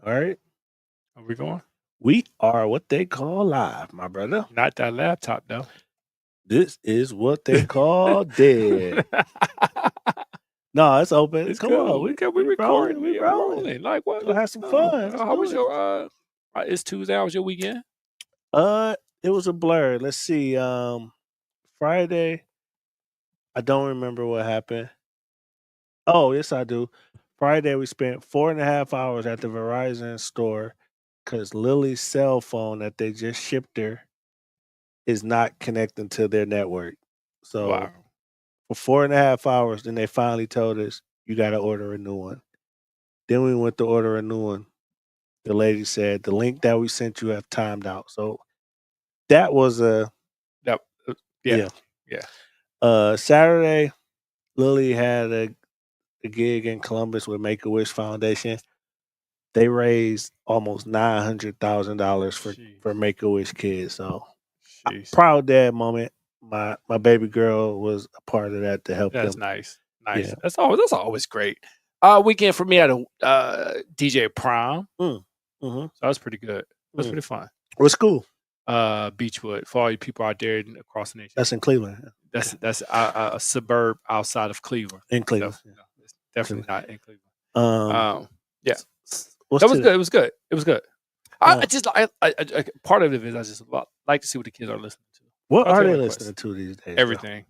All right. Are we going? We are what they call live, my brother. Not that laptop, though. This is what they call dead. No, it's open. It's Come cool. on. We rolling. recording. We Yeah, rolling. rolling. Like what? We'll have some fun. Let's How do was it. your it's Tuesday. How was your weekend? It was a blur. Let's see. Friday, I don't remember what happened. Oh, yes, I do. Friday, we spent 4.5 hours at the Verizon store because Lily's cell phone that they just shipped her is not connecting to their network. So Wow. for 4.5 hours, then they finally told us you got to order a new one. Then we went to order a new one. The lady said the link that we sent you have timed out. So that was a That, yeah. Saturday. Lily had a gig in Columbus with Make a Wish Foundation. They raised almost $900,000 for Make a Wish kids. So proud dad moment. My baby girl was a part of that to help them. That's nice. Yeah. That's always great. Weekend for me at a DJ prom. Mm-hmm. So that was pretty good. That was pretty fun. What school? Beechwood. For all you people out there across the nation. That's in Cleveland. That's a suburb outside of Cleveland. In Cleveland. So, no, it's definitely not in Cleveland. Yeah. That was good. It was good. It was good. I just part of it is I just like to see what the kids are listening to. What are they listening to these days? Everything.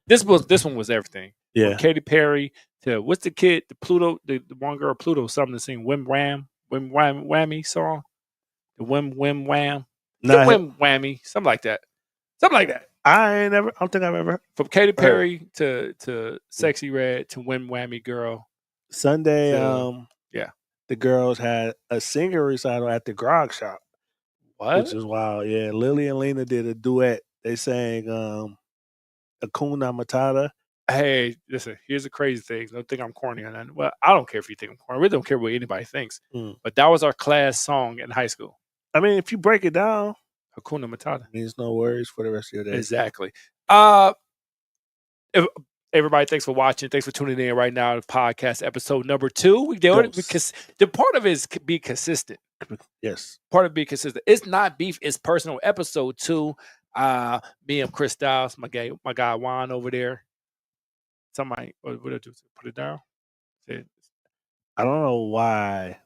This one was everything. Yeah. From Katy Perry to what's the kid, the Pluto, the one girl Pluto, something to sing Wham Whammy song. The Wham Wham. The Wham Whammy, something like that. I don't think I've ever. From Katy Perry to Sexy Red to Wham Whammy Girl. Sunday, the girls had a singer recital at the Grog Shop. What? Which is wild. Yeah, Lily and Lena did a duet. They sang Hakuna Matata. Hey, listen, here's the crazy thing. Don't think I'm corny on that. Well, I don't care if you think I'm corny. I really don't care what anybody thinks. But that was our class song in high school. I mean, if you break it down, Hakuna Matata means no worries for the rest of your day. Exactly. Everybody, thanks for watching. Thanks for tuning in right now to podcast episode number 2. We do it because the part of it is be consistent. Yes. Part of being consistent. It's not beef, it's personal. Episode 2. Me and Chris Styles, my guy Juan over there. Somebody, what did I do? Put it down? I don't know why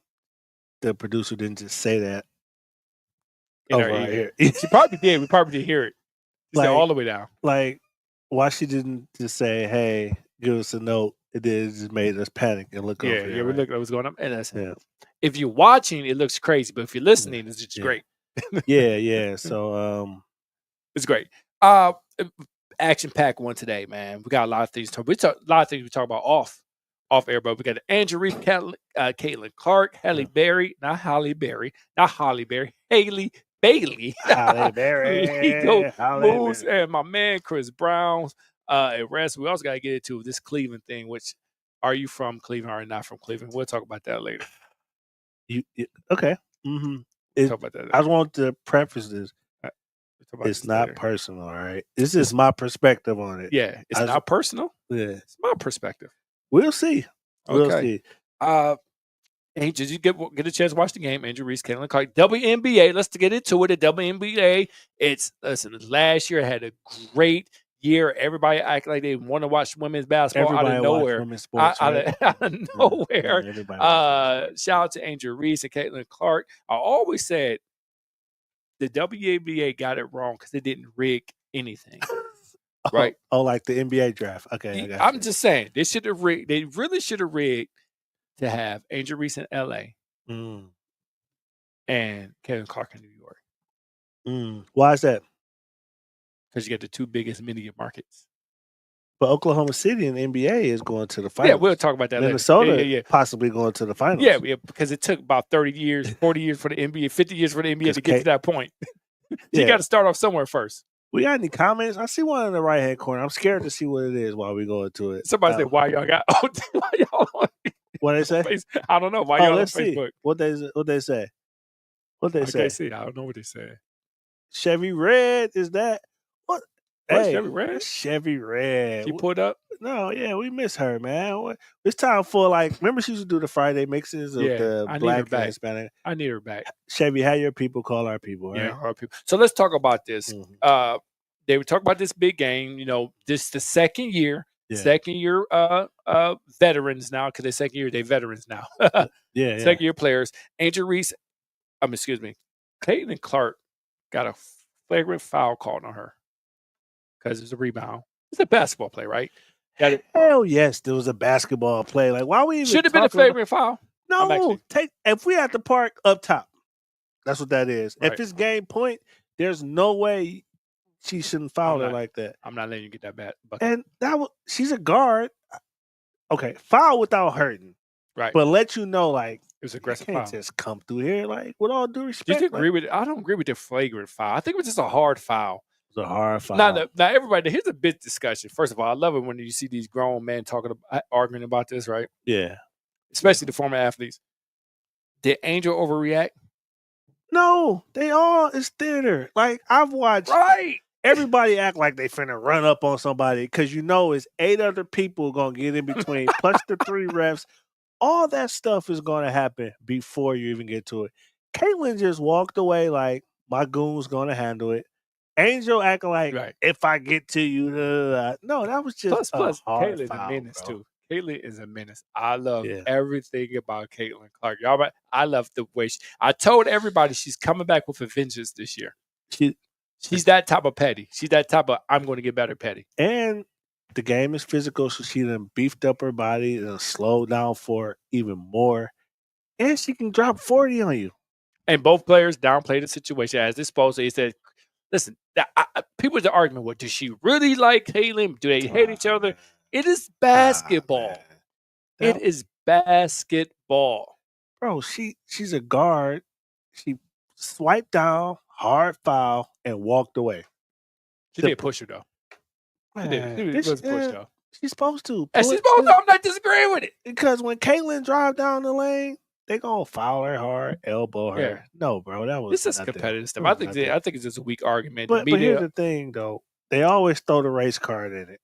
the producer didn't just say that. Right here. She probably did. We probably did hear it. She said all the way down. Like, why she didn't just say, hey, give us a note. It just made us panic and look over there. Yeah, we looked at what's going on. And that's, yeah. If you're watching, it looks crazy. But if you're listening, it's just great. Yeah. So it's great. Action-packed one today, man. We got a lot of things to talk. A lot of things we talk about off air, but we got Angel Reese, Caitlin Clark, Halle Berry, not Halle Berry, Haley Bailey. Halle Berry. Moves, and my man Chris Brown. And rest. We also got to get into this Cleveland thing, which are you from Cleveland or are you not from Cleveland? We'll talk about that later. Okay. Mm-hmm. We'll talk about that later. I want to preface this. It's not personal, all right? This is my perspective on it. Yeah, it's not personal. Yeah. It's my perspective. We'll see. We'll see. Hey, did you get a chance to watch the game? Angel Reese, Caitlin Clark, WNBA. Let's get into it. The WNBA. Last year I had a great year. Everybody acted like they want to watch women's basketball out of nowhere. Sports, out of nowhere. Shout out to Angel Reese and Caitlin Clark. I always said the WNBA got it wrong because they didn't rig anything. Right? Oh, like the NBA draft. Okay. I'm just saying they should have rigged. They really should have rigged to have Angel Reese in LA and Caitlin Clark in New York. Why is that? Because you got the two biggest media markets. But Oklahoma City in the NBA is going to the finals. Yeah, we'll talk about that Minnesota later. possibly going to the finals. Yeah, because it took about 30 years, 40 years for the NBA, 50 years for the NBA to get to that point. You got to start off somewhere first. We got any comments? I see one in the right-hand corner. I'm scared to see what it is while we go into it. Somebody said, why y'all got... why y'all on what they say? I don't know. Why y'all on See. Facebook? What they say? What they say? See. I don't know what they say. Chevy Red, is that? What? Where's Hey, Chevy Red? that's Chevy Red. She pulled up. No, yeah, we miss her, man. It's time for remember she used to do the Friday mixes of Yeah, the I need her black and back. Hispanic. I need her back. Chevy, have your people call our people, right? Yeah, our people. So let's talk about this. Mhm. They would talk about this big game. This the second year. Yeah. Second year veterans now, because they're second year, they veterans now. Yeah, Second year players. Angel Reese, excuse me, Caitlin Clark got a flagrant foul called on her because it's a rebound. It's a basketball play, right? Hell yes, there was a basketball play. Like, why we even Should have been a talking about- flagrant foul. No, if we at the park up top, that's what that is. Right. If it's game point, there's no way she shouldn't foul her like that. I'm not letting you get that bad bucket. And she's a guard. Okay, foul without hurting. Right. But let you know, like, It was you aggressive can't foul. just come through here, like, with all due Do respect. you agree with it? I don't agree with the flagrant foul. I think it was just a hard foul. It was a hard foul. Now, everybody, here's a big discussion. First of all, I love it when you see these grown men arguing about this, right? Yeah. Especially the former athletes. Did Angel overreact? No, it's theater. Like, I've watched everybody act like they finna run up on somebody because it's 8 other people gonna get in between, plus the 3 refs. All that stuff is gonna happen before you even get to it. Caitlin just walked away like, my goon's gonna handle it. Angel acting like, if I get to you, no, that was just plus hard Caitlin foul, a menace bro. too. Caitlin is a menace. I love everything about Caitlin Clark. Y'all, I love the way I told everybody she's coming back with a vengeance this year. She's that type of petty. She's that type of I'm going to get better petty. And the game is physical, so she done beefed up her body and slowed down for even more. And she can drop 40 on you. And both players downplayed the situation as they're supposed to. He said, listen, people are arguing, well, does she really like Caitlin? Do they hate each other? It is basketball. It is basketball. Bro, she's a guard. She swiped down, hard foul, and walked away. She did push her, though. She did. It was push, though. She's supposed to. And she's supposed to. I'm not disagreeing with it. Because when Caitlin drive down the lane, they gonna foul her hard, elbow her. Yeah. No, bro, that was this is competitive stuff. I think it's just a weak argument. But here's the thing, though. They always throw the race card in it.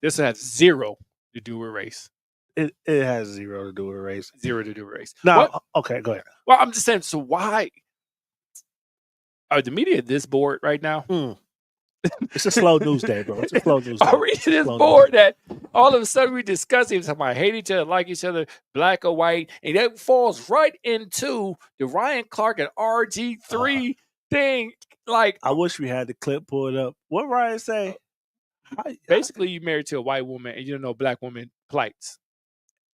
This has 0 to do with race. It has 0 to do with race. 0 to do with race. No, okay, go ahead. Well, I'm just saying. So why are the media this bored right now? It's a slow news day, bro. It's a slow news day. I'm reading this board that all of a sudden we discuss it. I hate each other, like each other, black or white. And that falls right into the Ryan Clark and RG3 thing. Like, I wish we had the clip pulled up. What Ryan say? Basically, you married to a white woman and you don't know black woman plights.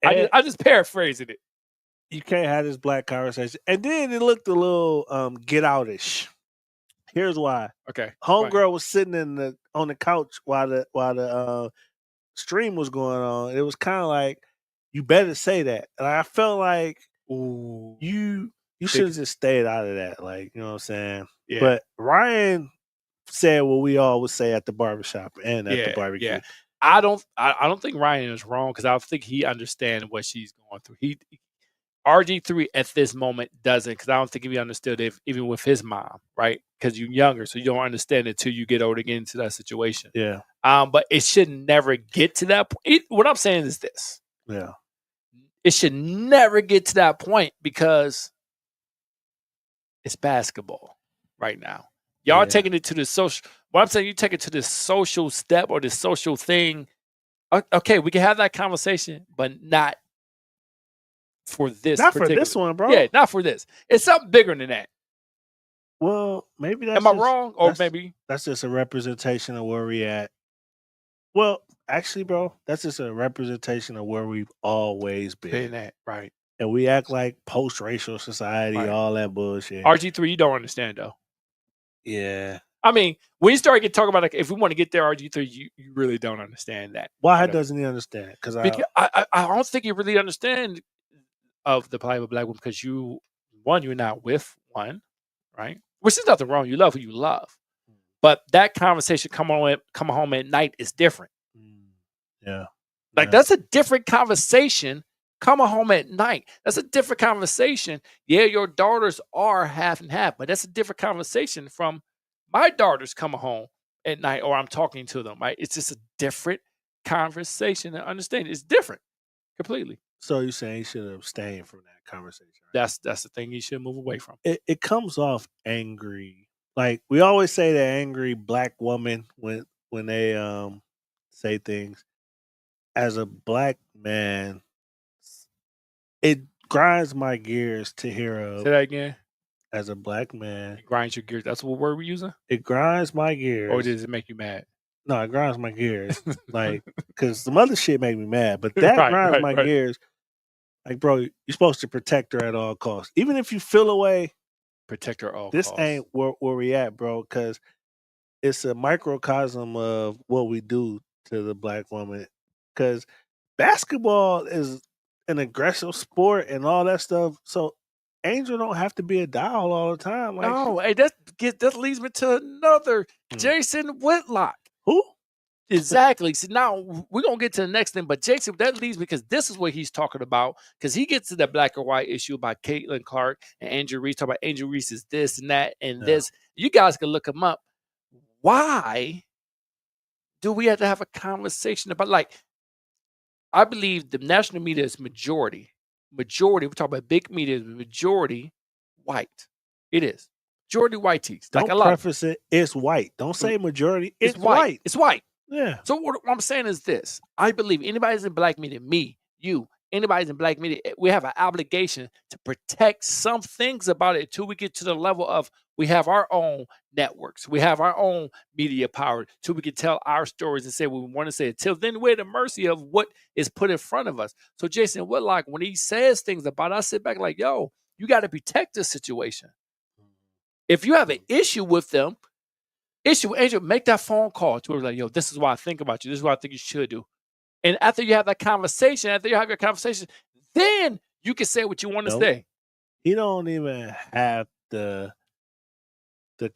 I just paraphrasing it. You can't have this black conversation. And then it looked a little get out-ish. Here's why. Okay. Homegirl was sitting on the couch while the stream was going on. It was kind of like, you better say that. And I felt like, you should have just stayed out of that. Like, you know what I'm saying? Yeah. But Ryan said what we all would say at the barbershop and at the barbecue. Yeah. I don't think Ryan is wrong because I think he understands what she's going through. RG3 at this moment doesn't, because I don't think he understood it even with his mom, right? Because you're younger, so you don't understand it till you get older, get into that situation. Yeah. But it should never get to that point. What I'm saying is this. Yeah. It should never get to that point because it's basketball right now. Y'all are taking it to the social. What I'm saying, you take it to the social step or the social thing. Okay, we can have that conversation, but not for this. Not for this one, bro. Yeah, not for this. It's something bigger than that. Well, maybe that's. Am I wrong? Or maybe that's just a representation of where we at. Well, actually, bro, that's just a representation of where we've always been at, right? And we act like post-racial society, all that bullshit. RG3, you don't understand though. Yeah. I mean, when you start talking about, like, if we want to get there, RG3, you really don't understand that. Why doesn't he understand? Because I don't think he really understands of the plight of a black woman, because you're not with one, right? Which is nothing wrong. You love who you love. But that conversation come home at night is different. Yeah. Like, that's a different conversation. Coming home at night. That's a different conversation. Yeah, your daughters are half and half, but that's a different conversation from my daughters coming home at night or I'm talking to them, right? It's just a different conversation and understanding. It's different completely. So you're saying he should abstain from that conversation, right? That's the thing you should move away from. It comes off angry. Like we always say the angry black woman when they say things. As a black man, it grinds my gears to hear Say that again. as a black man. It grinds your gears. That's what word we're using? It grinds my gears. Or does it make you mad? No, it grinds my gears. Like, because some other shit make me mad, but that grinds my gears. Like, bro, you're supposed to protect her at all costs. Even if you feel away, protect her at all this costs. ain't where we at, bro, because it's a microcosm of what we do to the black woman. Because basketball is an aggressive sport and all that stuff. So Angel don't have to be a doll all the time. Like, no, hey, that leads me to another Jason Whitlock. Who? Exactly. So now we're gonna get to the next thing, but Jason, that leads me because this is what he's talking about. Because he gets to the black or white issue about Caitlin Clark and Angel Reese. Talk about Angel Reese is this and that and this. You guys can look him up. Why do we have to have a conversation about, like, I believe the national media is majority. We're talking about big media, is majority white. It is. Majority white tees. Don't like preface it. It's white. Don't say majority. It's white. It's white. Yeah. So what I'm saying is this. I believe anybody's in black media, me, you, anybody's in black media, we have an obligation to protect some things about it until we get to the level of we have our own networks. We have our own media power till we can tell our stories and say what we want to say. Until then, we're at the mercy of what is put in front of us. So Jason Whitlock, when he says things about it, I sit back like, yo, you got to protect this situation. If you have an issue with them, Angel, make that phone call to her like, yo, this is what I think about you. This is what I think you should do. And after you have that conversation, then you can say what you want to say. He don't even have the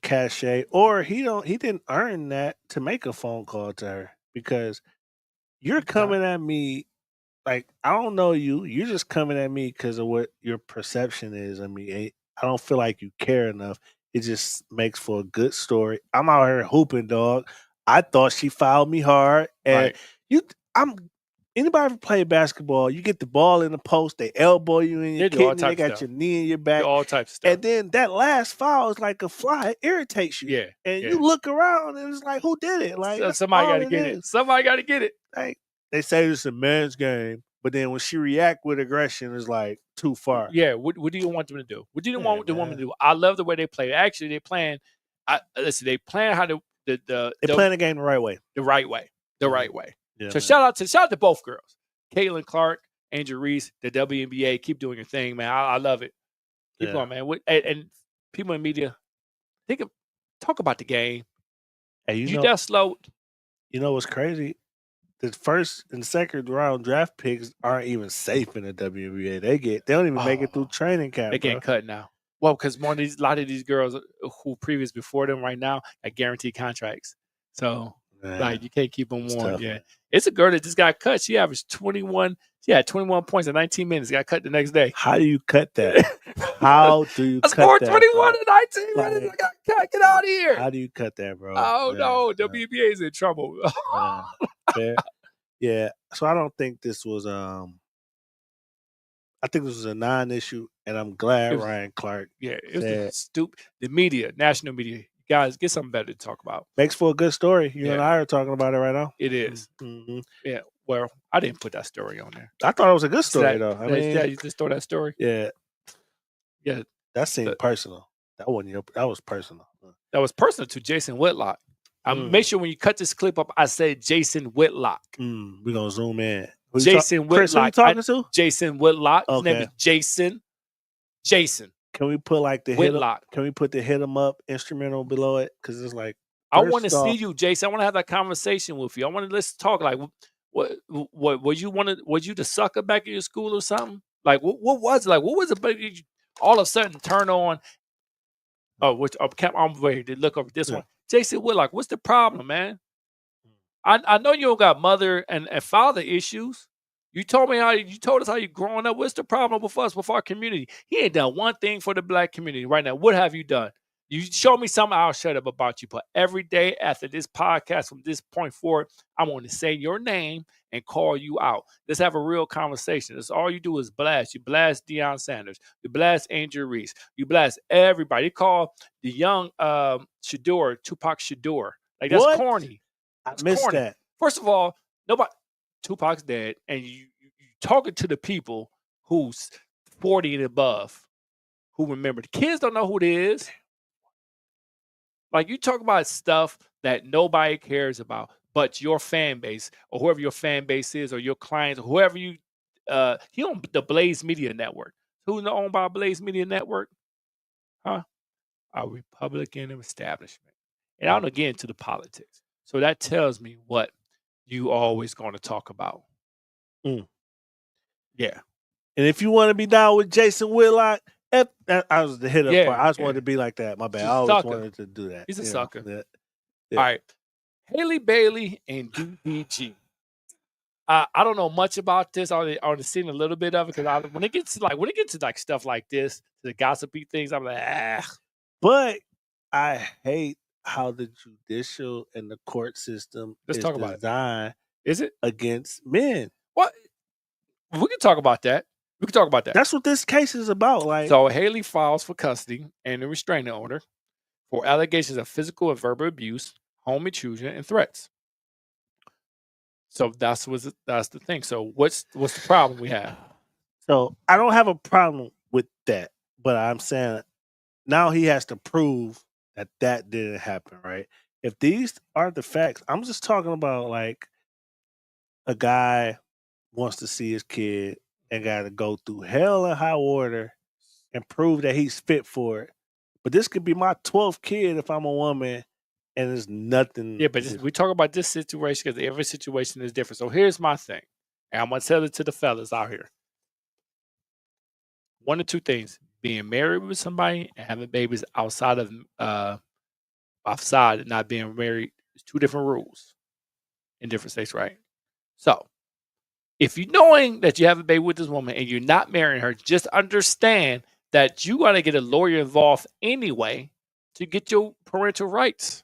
cachet, or he didn't earn that to make a phone call to her, because you're coming at me like, I don't know you. You're just coming at me because of what your perception is. I mean, I don't feel like you care enough. It just makes for a good story. I'm out here hooping, dog. I thought she fouled me hard, and anybody ever play basketball? You get the ball in the post, they elbow you in your kidney, they got your knee in your back, all types of stuff. And then that last foul is like a fly; it irritates you. Yeah, and you look around and it's like, who did it? Like, somebody got to get it. Somebody got to get it. Like, they say it's a men's game, but then when she react with aggression, it's like too far. Yeah, what do you want them to do? What do you want the woman to do? I love the way they play. Actually, they playing. They playing how they playing the game the right way. The right way. Yeah, so shout out to both girls, Caitlin Clark, Angel Reese, the WNBA. Keep doing your thing, man. I love it. Keep going, man. And people in media, talk about the game. Hey, you just slow. You know what's crazy? The first and second round draft picks aren't even safe in the WNBA. They don't even make it through training camp. They getting cut now. Well, because a lot of these girls who previous before them right now got guaranteed contracts. So like, you can't keep them warm. Tough, yeah, man. It's a girl that just got cut. She averaged 21. She had 21 points in 19 minutes. Got cut the next day. How do you cut that? How do you cut that? I scored 21 in 19 minutes. I got cut. Get out of here. How do you cut that, bro? Oh, no. WNBA is in trouble. Yeah. So I don't think this was I think this was a non-issue, and I'm glad Ryan Clark. Yeah, it was stupid. The media, national media, you guys, get something better to talk about. Makes for a good story. You and I are talking about it right now. It is. Mm-hmm. Yeah. Well, I didn't put that story on there. I thought it was a good story, though. I mean, you just throw that story. Yeah. Yeah. That seemed personal. That was personal. That was personal to Jason Whitlock. Make sure when you cut this clip up, I said Jason Whitlock. We're gonna zoom in. Jason Whitlock. Chris, who you talking to? Jason Whitlock. Okay. His name is Jason. Jason. Can we put like the Whitlock? Can we put the hit 'em up instrumental below it? Because it's like, I want to see you, Jason. I want to have that conversation with you. I want to let's talk. Like, what was you the sucker back in your school or something? Like, what was it? Like, what was it? But all of a sudden turn on. I'm ready to look over this one. Jason Whitlock, what's the problem, man? I know you don't got mother and father issues. You told us how you growing up. What's the problem with us, with our community? He ain't done one thing for the black community right now. What have you done? You show me something, I'll shut up about you. But every day after this podcast, from this point forward, I want to say your name and call you out. Let's have a real conversation. That's all you do is blast. You blast Deion Sanders. You blast Angel Reese. You blast everybody. You call the young Shadur, Tupac Shadur. Like, that's What? corny. I That's missed corny. that. First of all, Tupac's dead, and you talking to the people who's 40 and above who remember. The kids don't know who it is. Like, you talk about stuff that nobody cares about, but your fan base or whoever your fan base is, or your clients, or whoever he owned the Blaze Media Network. Who's owned by Blaze Media Network? Huh? A Republican establishment. And I don't get into the politics. So that tells me what you always going to talk about. Yeah. And if you want to be down with Jason Whitlock, I was the hit up Yeah, part. I just yeah. wanted to be like that. My bad. He's I a always sucker. wanted to do that. He's a you know, sucker. yeah. All right. Haley Bailey and DDG. I don't know much about this. I only seen a little bit of it because when it gets to like stuff like this, the gossipy things, I'm like, ah. But I hate how the judicial and the court system Let's is talk about it. designed Is it? against men. What? We can talk about that. We can talk about that. That's what this case is about. Like, So Haley files for custody and a restraining order for allegations of physical and verbal abuse, home intrusion, and threats. So that's the thing. So what's the problem we have? So I don't have a problem with that, but I'm saying now he has to prove that didn't happen, right? If these are the facts, I'm just talking about like a guy wants to see his kid and got to go through hell and high water and prove that he's fit for it. But this could be my 12th kid if I'm a woman, and there's nothing. Yeah, but we talk about this situation because every situation is different. So here's my thing, and I'm gonna tell it to the fellas out here. One of two things: being married with somebody and having babies outside and not being married is two different rules in different states, right? So if you're knowing that you have a baby with this woman and you're not marrying her, just understand that you got to get a lawyer involved anyway to get your parental rights.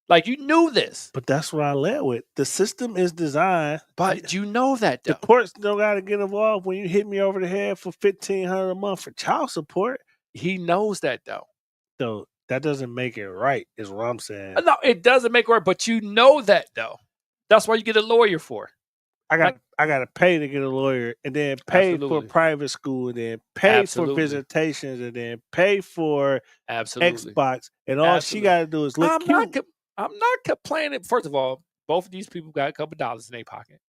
Like, you knew this. But that's what I led with. The system is designed. But you know that, though. The courts don't got to get involved when you hit me over the head for $1,500 a month for child support. He knows that, though. So that doesn't make it right, is what I'm saying. No, it doesn't make it right, but you know that, though. That's why you get a lawyer for. I got to pay to get a lawyer, and then pay for private school, and then pay for visitations, and then pay for Xbox, and all she got to do is look cute. I'm not complaining. First of all, both of these people got a couple dollars in their pocket.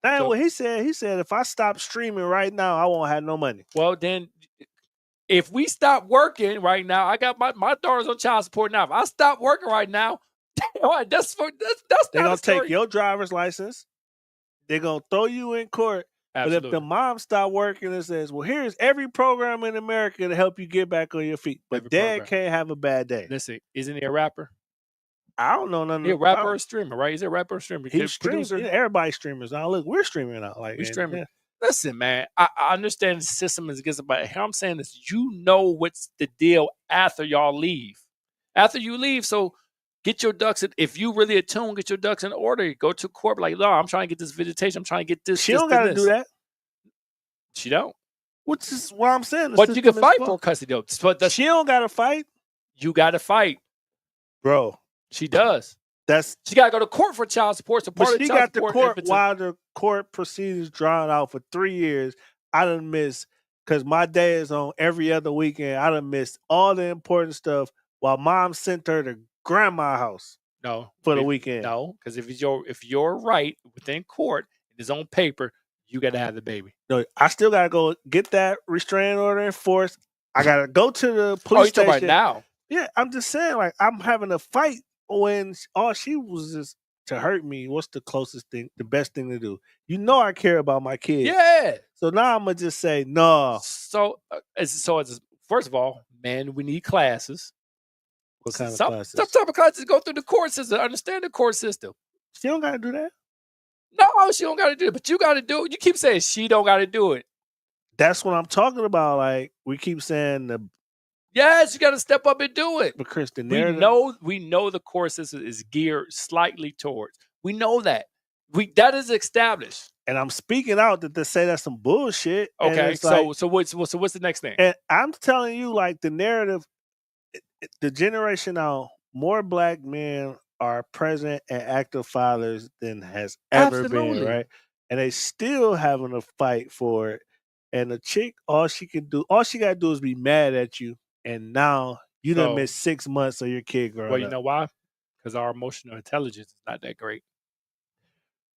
That's what he said. He said, if I stop streaming right now, I won't have no money. Well, then, if we stop working right now, I got my daughter's on child support now. If I stop working right now, that's they're gonna take your driver's license. They're gonna throw you in court. Absolutely. But if the mom stop working and says, well, here's every program in America to help you get back on your feet, but dad can't have a bad day. Listen, isn't he a rapper? I don't know nothing. He's a rapper or streamer, right? He's a rapper or streamer. He's streamer. Yeah, everybody's streamers now. Look, we're streaming now. Like, we're streaming. Yeah. Listen, man, I understand the system is against it, but how I'm saying is, you know what's the deal after y'all leave. After you leave, so get your ducks in. If you really attuned, get your ducks in order. Go to court, like, no, I'm trying to get this visitation. I'm trying to get this. She don't got to do that. She don't. Which is what I'm saying. But you can fight for custody, though. But she don't got to fight. You got to fight, bro. She does. She got to go to court for child support. So but she got to court while the court proceedings drawn out for 3 years. I done missed, because my day is on every other weekend. I done missed all the important stuff while mom sent her to grandma's house. No, for the weekend. No, because if you're right within court, it's on paper, you got to have the baby. No, I still got to go get that restraining order enforced. I got to go to the police station. Talking about now? Yeah, I'm just saying, like, I'm having a fight when all she was just to hurt me. What's the closest thing, the best thing to do? You know I care about my kids. Yeah. So now I'm going to just say, no. So first of all, man, we need classes. What kind of classes? Some type of classes go through the court system, understand the court system. She don't got to do that. No, she don't got to do it, but you got to do it. You keep saying she don't got to do it. That's what I'm talking about. Like, we keep saying Yes, you got to step up and do it. But Chris, the We narrative, know the court system is geared slightly towards. We know that. That is established. and I'm speaking out that they say that's some bullshit. And Okay, it's like, so what's the next thing? and I'm telling you, like the narrative, the generation now, more black men are present and active fathers than has ever been, Absolutely. right? And they still having a fight for it. And the chick, all she gotta do is be mad at you. And now you done So- missed 6 months of your kid growing Well, you up. know why? Because our emotional intelligence is not that great.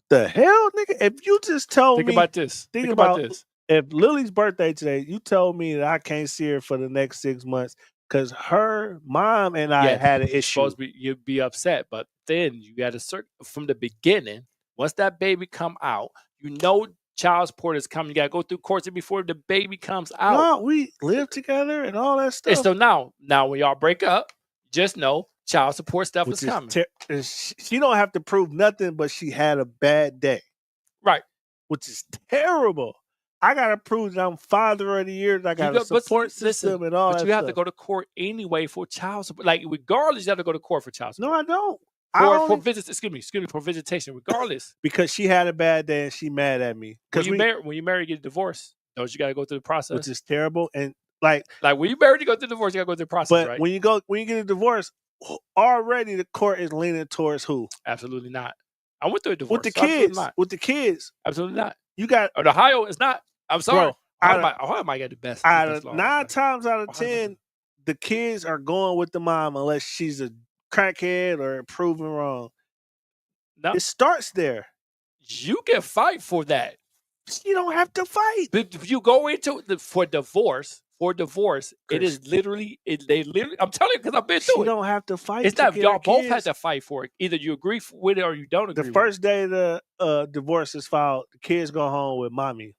The hell, nigga? If you just told Think me, about this. think Think about about this. if Lily's birthday today, you told me that I can't see her for the next 6 months because her mom and I Yes, had an you're issue. supposed to be, you'd be upset, but then you got to from the beginning. Once that baby come out, you know child support is coming. You got to go through courts before the baby comes out. No, we live together and all that And stuff. so now when y'all break up, just know child support stuff is coming. She don't have to prove nothing, but she had a bad day, Right. which is terrible. I gotta prove that I'm father of the year, that I got a support system and all that. But you have to go to court anyway for child support. Like regardless, you have to go to court for child support. No, I don't. For visitation, regardless. Because she had a bad day and she mad at me. When you marry, get divorced, don't you got to go through the process? Which is terrible. And like when you married, you go through the divorce, you got to go through the process, but right? when you get a divorce, already the court is leaning towards who? Absolutely not. I went through a divorce. With the kids. Absolutely not. You got Ohio is not. I'm sorry. Bro, Ohio might get the best. Out of 9 times out of 10, the kids are going with the mom unless she's a crackhead or proven wrong. No. It starts there. You can fight for that. You don't have to fight. But if you go into for divorce, Chris, it is literally. I'm telling you because I've been through it. You don't have to fight. It's not. Y'all both had to fight for it. Either you agree with it or you don't agree. The first day the divorce is filed, the kids go home with mommy.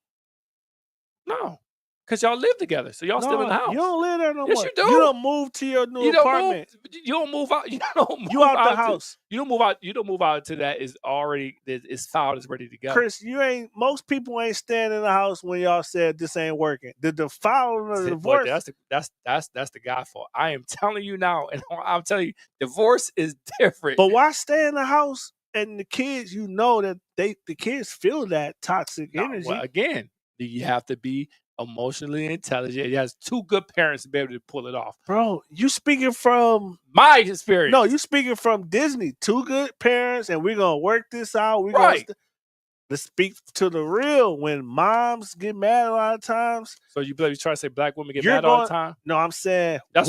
No, because y'all live together, so y'all still in the house. You don't live there no more. Yes, you do. You don't move to your new apartment. You don't move out. You don't move out the house. You don't move out. You don't move out until that is already is filed, is ready to go. Chris, most people ain't staying in the house when y'all said this ain't working. The filing of the divorce. That's the guy fault. I am telling you now, and I'm telling you, divorce is different. But why stay in the house and the kids? You know that the kids feel that toxic energy. Well, again, you have to be emotionally intelligent. It has 2 good parents to be able to pull it off. Bro, you speaking from my experience. No, you speaking from Disney. 2 good parents, and we're gonna work this out. Let's speak to the real. When moms get mad a lot of times. So you try to say black women get mad all the time? No, I'm saying I'm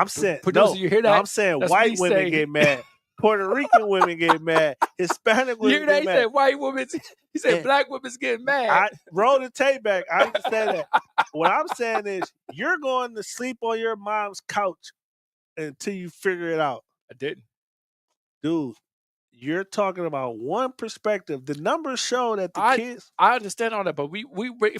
saying producer, you hear that? I'm saying white women get mad. Puerto Rican women get mad. Hispanic women get mad. He said white women. He said black women's getting mad. Roll the tape back. I understand that. What I'm saying is you're going to sleep on your mom's couch until you figure it out. I didn't. Dude, you're talking about one perspective. The numbers show that the kids. I understand all that, but we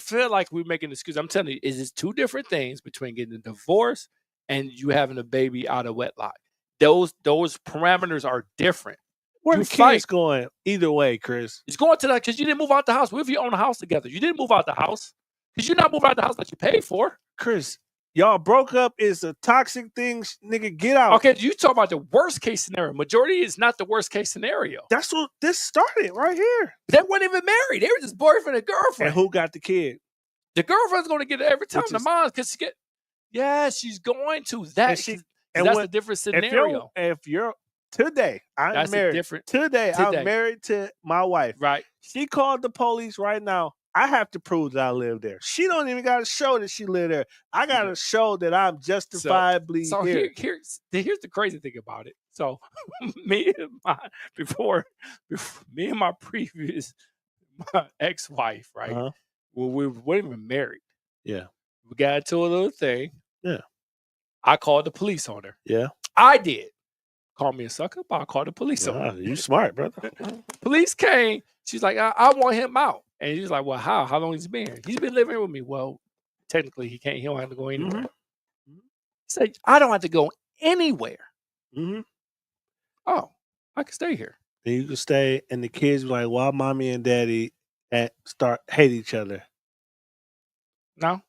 feel like we're making an excuse. I'm telling you, it's 2 different things between getting a divorce and you having a baby out of wedlock. Those parameters are different. Where the kids going either way, Chris? It's going to that because you didn't move out the house. What if you own a house together? You didn't move out the house because you're not moving out the house that you paid for. Chris, y'all broke up. It's a toxic thing. Nigga, get out. Okay, you talk about the worst case scenario. Majority is not the worst case scenario. That's what this started right here. They weren't even married. They were just boyfriend and girlfriend. And who got the kid? The girlfriend's going to get it every time. The mom, because she get. Yeah, she's going to. That's a different scenario. If you're today, I'm married. Today, I'm married to my wife. Right. She called the police right now. I have to prove that I live there. She don't even got to show that she live there. I got to show that I'm justifiably here. Here's the crazy thing about it. So me and my previous ex-wife, right? Uh-huh. Well, we weren't even married. Yeah. We got into a little thing. Yeah. I called the police on her. Yeah. I did. Call me a sucker, but I called the police on her. You smart, brother. Police came. She's like, I want him out. And he's like, well, how? How long has he been here? He's been living with me. Well, technically, he don't have to go anywhere. Mm-hmm. He said, I don't have to go anywhere. Mm-hmm. Oh, I can stay here. And you can stay, and the kids were like, why mommy and daddy hate each other? No,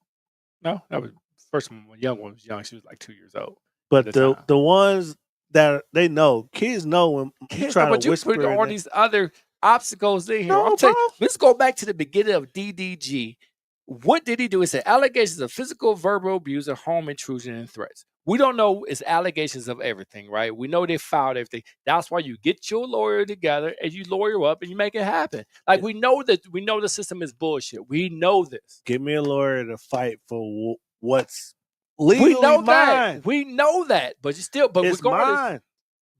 that was First one, my young one was young. She was like 2 years old. But at the time. the ones that they know, kids know when you Kids, try but to you whisper. put all in these other obstacles in here. No, I'm telling you, bro. let's go back to the beginning of DDG. What did he do? It said allegations of physical, verbal abuse, or home intrusion and threats. We don't know it's allegations of everything, right? We know they filed everything. That's why you get your lawyer together and you lawyer up and you make it happen. Like we know the system is bullshit. We know this. Give me a lawyer to fight for what's We legally know mine. that. We know that. But you still, but It's regardless, mine.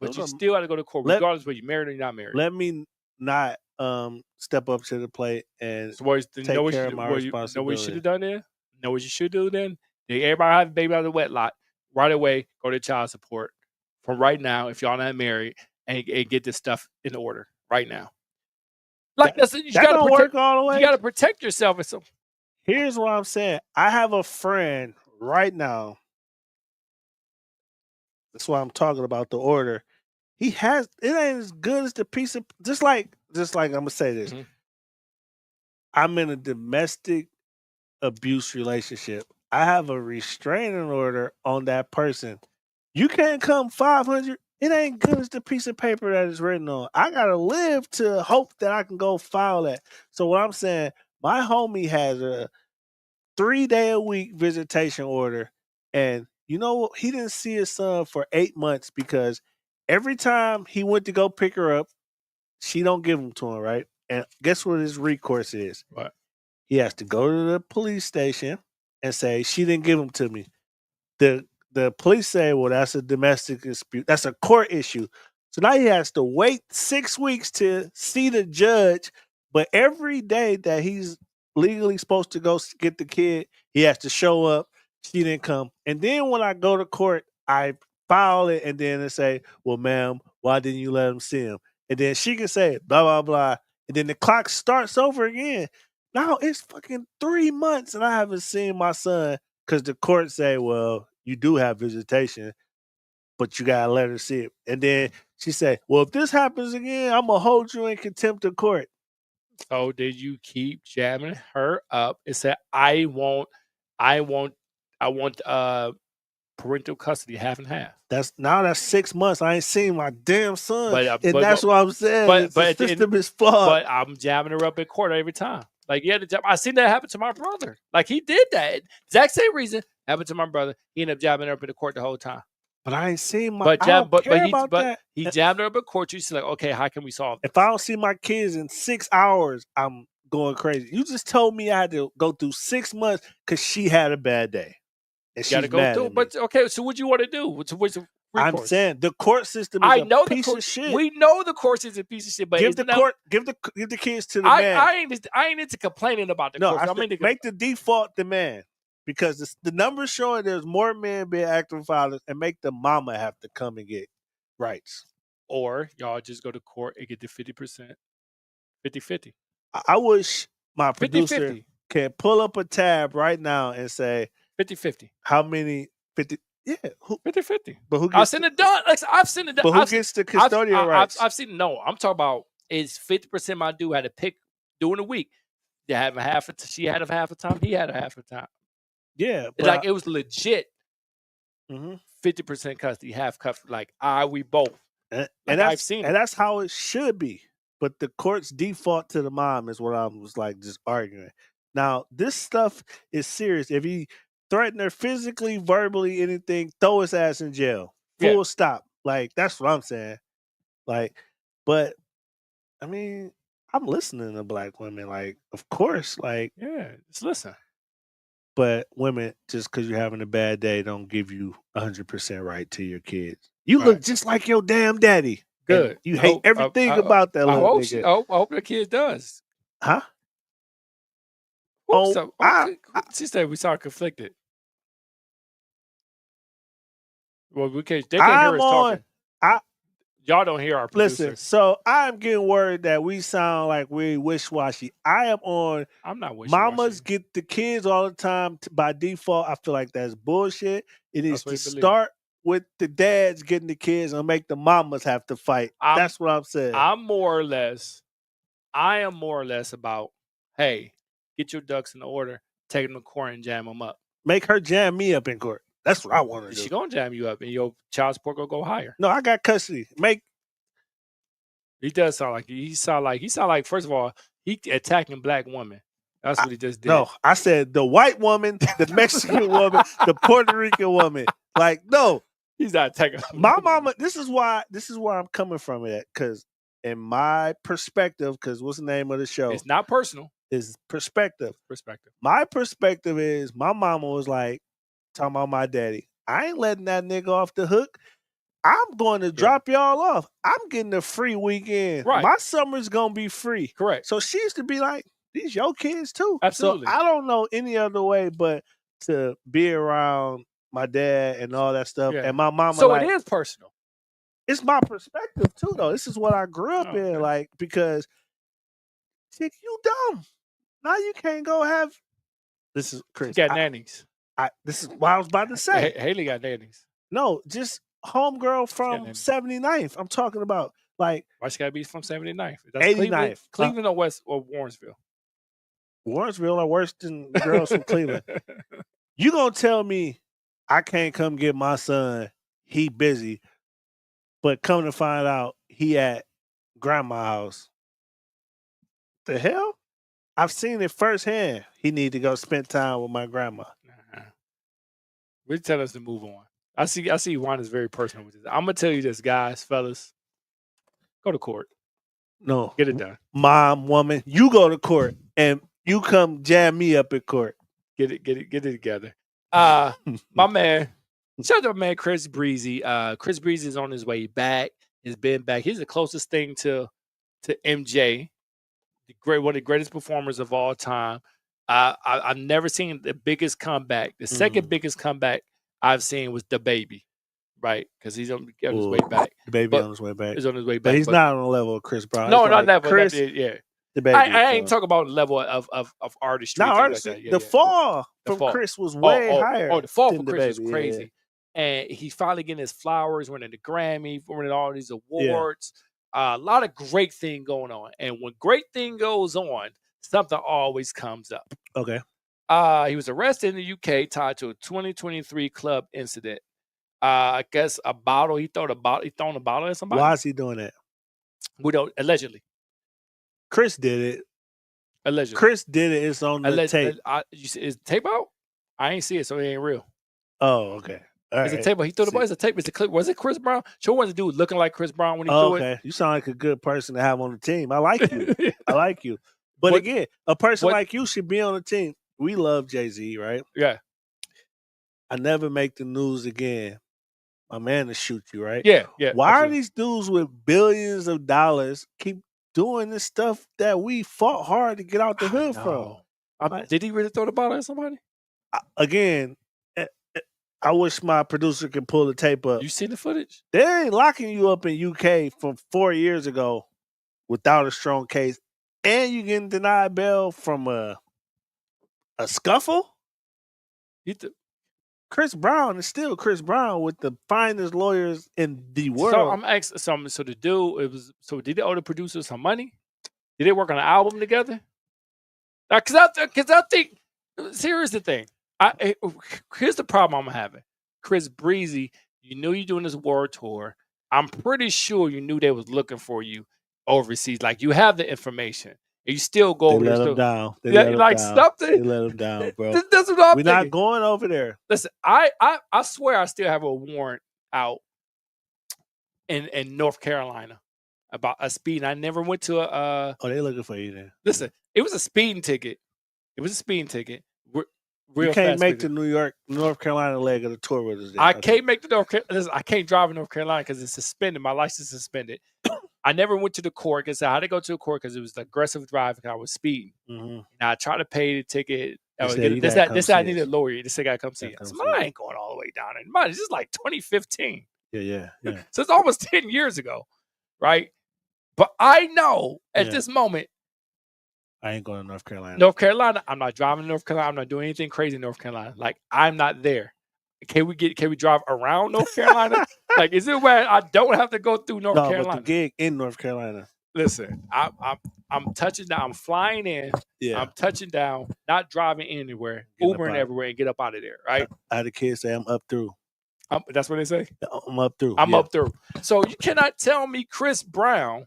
but Those you are- still got to go to court, let- regardless whether you're married or you're not married. Let me not step up to the plate and So what, take know what care you, of my what you responsibility. know what you should have done then? Know what you should do then? Everybody have a baby out of the wet lot. Right away, go to child support from right now if y'all not married and get this stuff in order right now. Like that you that gotta don't protect, work all the way. you got to protect yourself. And so Here's what I'm saying. I have a friend right now. That's why I'm talking about the order. He has it ain't as good as the piece of just like I'm gonna say this. Mhm. I'm in a domestic abuse relationship. I have a restraining order on that person. You can't come 500. It ain't good as the piece of paper that is written on. I gotta live to hope that I can go file that. So what I'm saying, my homie has a 3-day-a-week visitation order, and you know what? He didn't see his son for 8 months because every time he went to go pick her up, she don't give them to him, right? And guess what his recourse is? What? He has to go to the police station and say she didn't give them to me. The police say, well, that's a domestic dispute. That's a court issue. So now he has to wait 6 weeks to see the judge. But every day that he's legally supposed to go get the kid, he has to show up. She didn't come. And then when I go to court, I file it and then they say, well, ma'am, why didn't you let him see him? And then she can say, blah, blah, blah. And then the clock starts over again. Now it's fucking 3 months and I haven't seen my son because the court say, well, you do have visitation, but you gotta let her see it. And then she said, well, if this happens again, I'm gonna hold you in contempt of court. So did you keep jamming her up and said, I want parental custody half and half. That's 6 months. I ain't seen my damn son. But that's what I'm saying. The system is flawed. But I'm jamming her up in court every time. Like, yeah, I seen that happen to my brother. Like, he did that. Exact same reason happened to my brother. He ended up jamming her up in the court the whole time. But I ain't seen my. But I don't care about that. He jammed her up in court. She's like, okay, how can we solve this? If I don't see my kids in 6 hours, I'm going crazy. You just told me I had to go through 6 months because she had a bad day. And you got to go through. But okay, so what you want to do? What's I'm saying the court system is a piece of shit. We know the court is a piece of shit, but give the kids to the man. I ain't into complaining about the court. I mean, make the default the man because the numbers showing there's more men being active fathers, and make the mama have to come and get rights. Or y'all just go to court and get the 50%, 50-50. I wish my producer can pull up a tab right now and say 50-50. How many 50? Yeah, 50-50. But who gets I've seen it done. Like, I've seen it done. But who gets the custodial rights? I've seen. No, I'm talking about is 50% my dude had to pick during the week. They have she had a half a time. He had a half a time. Yeah, but it was legit. 50% custody, half custody. Like we both. And I've seen it. And that's how it should be. But the court's default to the mom is what I was like just arguing. Now this stuff is serious. If he threaten her physically, verbally, anything, throw his ass in jail. Full stop. Like, that's what I'm saying. Like, but I mean, I'm listening to black women. Like, of course, like, yeah, just listen. But women, just because you're having a bad day, don't give you 100% right to your kids. You look just like your damn daddy. Good. You hate everything about that little nigga. I hope the kid does. Huh? She said we saw conflicted. Well, they can't hear us talking. Y'all don't hear our producer. Listen, so I'm getting worried that we sound like we wish-washy. I'm not wish-washy. Mamas get the kids all the time by default. I feel like that's bullshit. It is to start with the dads getting the kids and make the mamas have to fight. That's what I'm saying. I am more or less about, hey, get your ducks in order, take them to court and jam them up. Make her jam me up in court. That's what I want to She do. gonna jam you up, and your child support gonna go higher. No, I got custody. He does sound like he sound like first of all he attacking black women. That's what he just did. No, I said the white woman, the Mexican woman, the Puerto Rican woman. Like, no, he's not attacking my mama. This is where I'm coming from it, because in my perspective, because what's the name of the show? It's not personal. It's perspective. Perspective. My perspective is my mama was like talking about my daddy. I ain't letting that nigga off the hook. I'm going to drop y'all off. I'm getting a free weekend. Right. My summer's gonna be free. Correct. So she used to be like, these your kids too. Absolutely. So I don't know any other way but to be around my dad and all that stuff. Yeah. And my mama. So like, it is personal. It's my perspective too, though. This is what I grew up in, like, because chick, you dumb. Now you can't go have. This is Chris. You got nannies. This is what I was about to say. Haley got nannies. No, just homegirl from 79th. I'm talking about, like, why she gotta be from 79th? That's 89th. Cleveland or West or Warrensville? Warrensville are worse than the girls from Cleveland. You gonna tell me I can't come get my son? He busy, but come to find out he at grandma's house. The hell? I've seen it firsthand. He need to go spend time with my grandma. Really tell us to move on. I see Juan is very personal with this. I'm gonna tell you this, guys, fellas. Go to court. No. Get it done. Mom, woman, you go to court and you come jam me up at court. Get it together. My man, shout out to my man Chris Breezy. Chris Breezy is on his way back. He's been back. He's the closest thing to MJ, one of the greatest performers of all time. I've never seen the biggest comeback. The second biggest comeback I've seen was DaBaby, right? Because he's on his way back. DaBaby on his way back. He's on his way back. But he's not on the level of Chris Brown. No, not level. Chris, yeah. DaBaby, I ain't talking about the level of artistry. Not artistry. The fall from Chris was way higher. Oh, the fall from Chris was crazy. Yeah. And he's finally getting his flowers, winning the Grammy, winning all these awards. Yeah. A lot of great thing going on. And when great thing goes on, something always comes up. Okay. He was arrested in the UK tied to a 2023 club incident. I guess he thrown a bottle at somebody. Why is he doing that? We don't, allegedly. Chris did it. Allegedly. Chris did it. It's on the tape. Is the tape out? I ain't see it, so it ain't real. Oh, okay. It's a tape. He threw the ball. It's a tape. It's a clip. Was it Chris Brown? Sure, was the dude looking like Chris Brown when he threw it? Okay. You sound like a good person to have on the team. I like you. I like you. But again, a person like you should be on the team. We love Jay-Z, right? Yeah. I never make the news again. My man to shoot you, right? Yeah. Why are these dudes with billions of dollars keep doing this stuff that we fought hard to get out the hood from? Did he really throw the ball at somebody? Again, I wish my producer could pull the tape up. You seen the footage? They ain't locking you up in UK from 4 years ago without a strong case, and you getting denied bail from a scuffle. Chris Brown is still Chris Brown with the finest lawyers in the world. So I'm asking something. So the dude, did they owe the producers some money? Did they work on an album together? Because I think, here's the thing. Here's the problem I'm having. Chris Breezy, you knew you're doing this world tour. I'm pretty sure you knew they was looking for you overseas. Like, you have the information. And you still go over there. Let him down. They let him down. They let him down, bro. That's what I'm We're not going over there. Listen, I swear I still have a warrant out in North Carolina about a speeding. I never went to a. Oh, they looking for you then. Listen, it was a speeding ticket. It was a speeding ticket. You can't make the North Carolina leg of the tour with us. I can't make the North Carolina. Listen, I can't drive in North Carolina because it's suspended. My license is suspended. I never went to the court because I had to go to the court because it was aggressive driving. I was speeding. Mm-hmm. And I tried to pay the ticket. This I need a lawyer. This guy come see it. I ain't going all the way down in mine. This is like 2015. Yeah. So it's almost 10 years ago, right? But I know at this moment, I ain't going to North Carolina. North Carolina, I'm not driving to North Carolina. I'm not doing anything crazy in North Carolina. Like, I'm not there. Can we drive around North Carolina? Like, is it where I don't have to go through North Carolina? But the gig in North Carolina. Listen, I'm touching down. I'm flying in. Yeah. I'm touching down. Not driving anywhere. Get up Ubering out. everywhere and get up out of there. Right. I had a kid say I'm up through. That's what they say. I'm up through. I'm yeah. up through. So you cannot tell me Chris Brown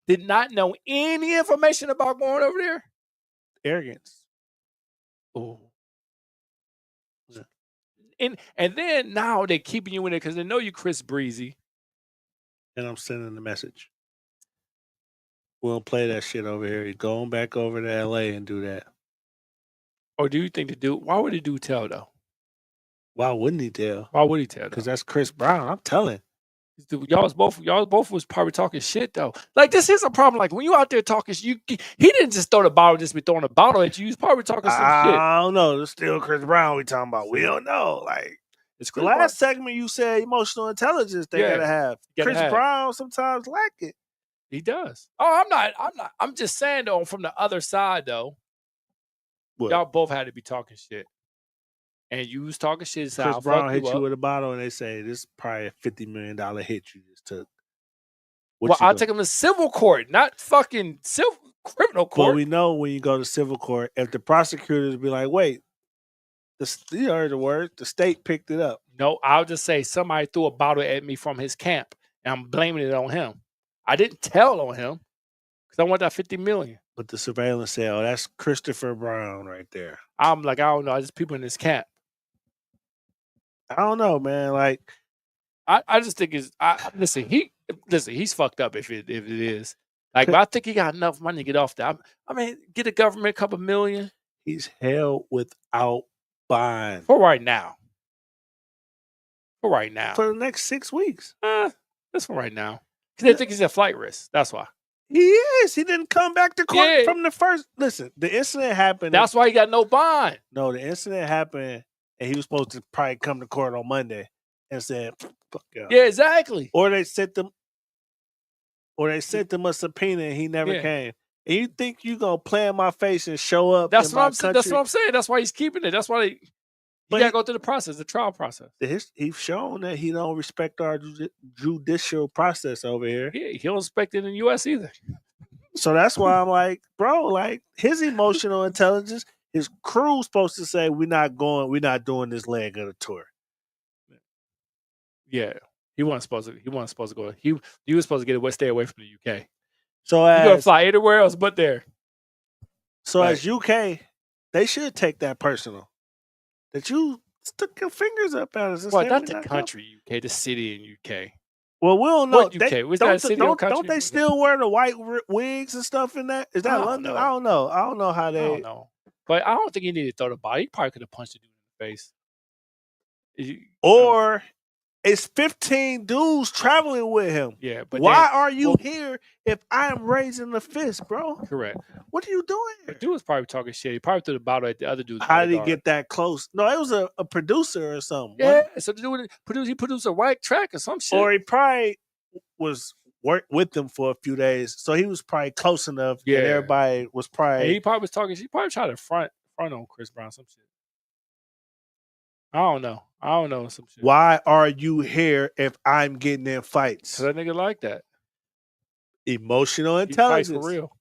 did not know any information about going over there. Arrogance. Oh. And then now they're keeping you in it because they know you Chris Breezy. And I'm sending the message. We don't play that shit over here. You're going back over to LA and do that. Or do you think the dude? Why would the dude tell though? Why wouldn't he tell? Why would he tell? Because that's Chris Brown. I'm telling. Y'all both was probably talking shit though. Like this is a problem. Like when you out there talking, he didn't just throw the bottle, just be throwing a bottle at you. He was probably talking some shit. I don't know. It's still Chris Brown we talking about. We don't know. Like it's the last segment you said emotional intelligence they gotta have. Chris Brown sometimes lack it. He does. Oh, I'm not. I'm just saying though, from the other side though, y'all both had to be talking shit. And you was talking shit. So Chris Brown hit you with a bottle, and they say this is probably a $50 million hit you just took. Well, I'll take him to civil court, not fucking criminal court. But we know when you go to civil court, if the prosecutors be like, "Wait, you heard the word, the state picked it up." No, I'll just say somebody threw a bottle at me from his camp, and I'm blaming it on him. I didn't tell on him because I want that $50 million. But the surveillance said, "Oh, that's Christopher Brown right there." I'm like, I don't know. There's people in this camp. I don't know, man. Like, I just think listen. He's fucked up if it is. Like, but I think he got enough money to get off that. I mean, get the government a couple million. He's held without bond for right now. For right now. For the next 6 weeks. That's for right now. Because they think he's a flight risk. That's why. He is. He didn't come back to court from the first. Listen, the incident happened. That's why he got no bond. No, the incident happened, and he was supposed to probably come to court on Monday and said, "Fuck y'all." Yeah, exactly. Or they sent them a subpoena, and he never came. And you think you gonna play in my face and show up? That's what I'm saying. That's what I'm saying. That's why he's keeping it. That's why he gotta go through the process, the trial process. He's shown that he don't respect our judicial process over here. Yeah, he don't respect it in the U.S. either. So that's why I'm like, bro, like his emotional intelligence, his crew's supposed to say, we're not doing this leg of the tour. Yeah. He wasn't supposed to go. He was supposed to stay away from the UK. So you gonna fly anywhere else but there. So as UK, they should take that personal. That you stuck your fingers up at us. Well, not the country UK, the city in UK. Well, we don't know. What UK? Was that a city or country? Don't they still wear the white wigs and stuff in that? Is that London? I don't know. I don't know how they. I don't know. But I don't think he needed to throw the body. He probably could have punched the dude in the face. Or it's 15 dudes traveling with him. Yeah, but why are you here if I'm raising the fist, bro? Correct. What are you doing here? The dude was probably talking shit. He probably threw the bottle at the other dude. How did he get that close? No, it was a producer or something. Yeah, so the dude produced a white track or some shit. Or he probably was with them for a few days, so he was probably close enough. Yeah, that everybody was probably. And he probably was talking. He probably tried to front on Chris Brown some shit. I don't know some shit. Why are you here if I'm getting in fights? Because that nigga like that. Emotional intelligence. He fights for real.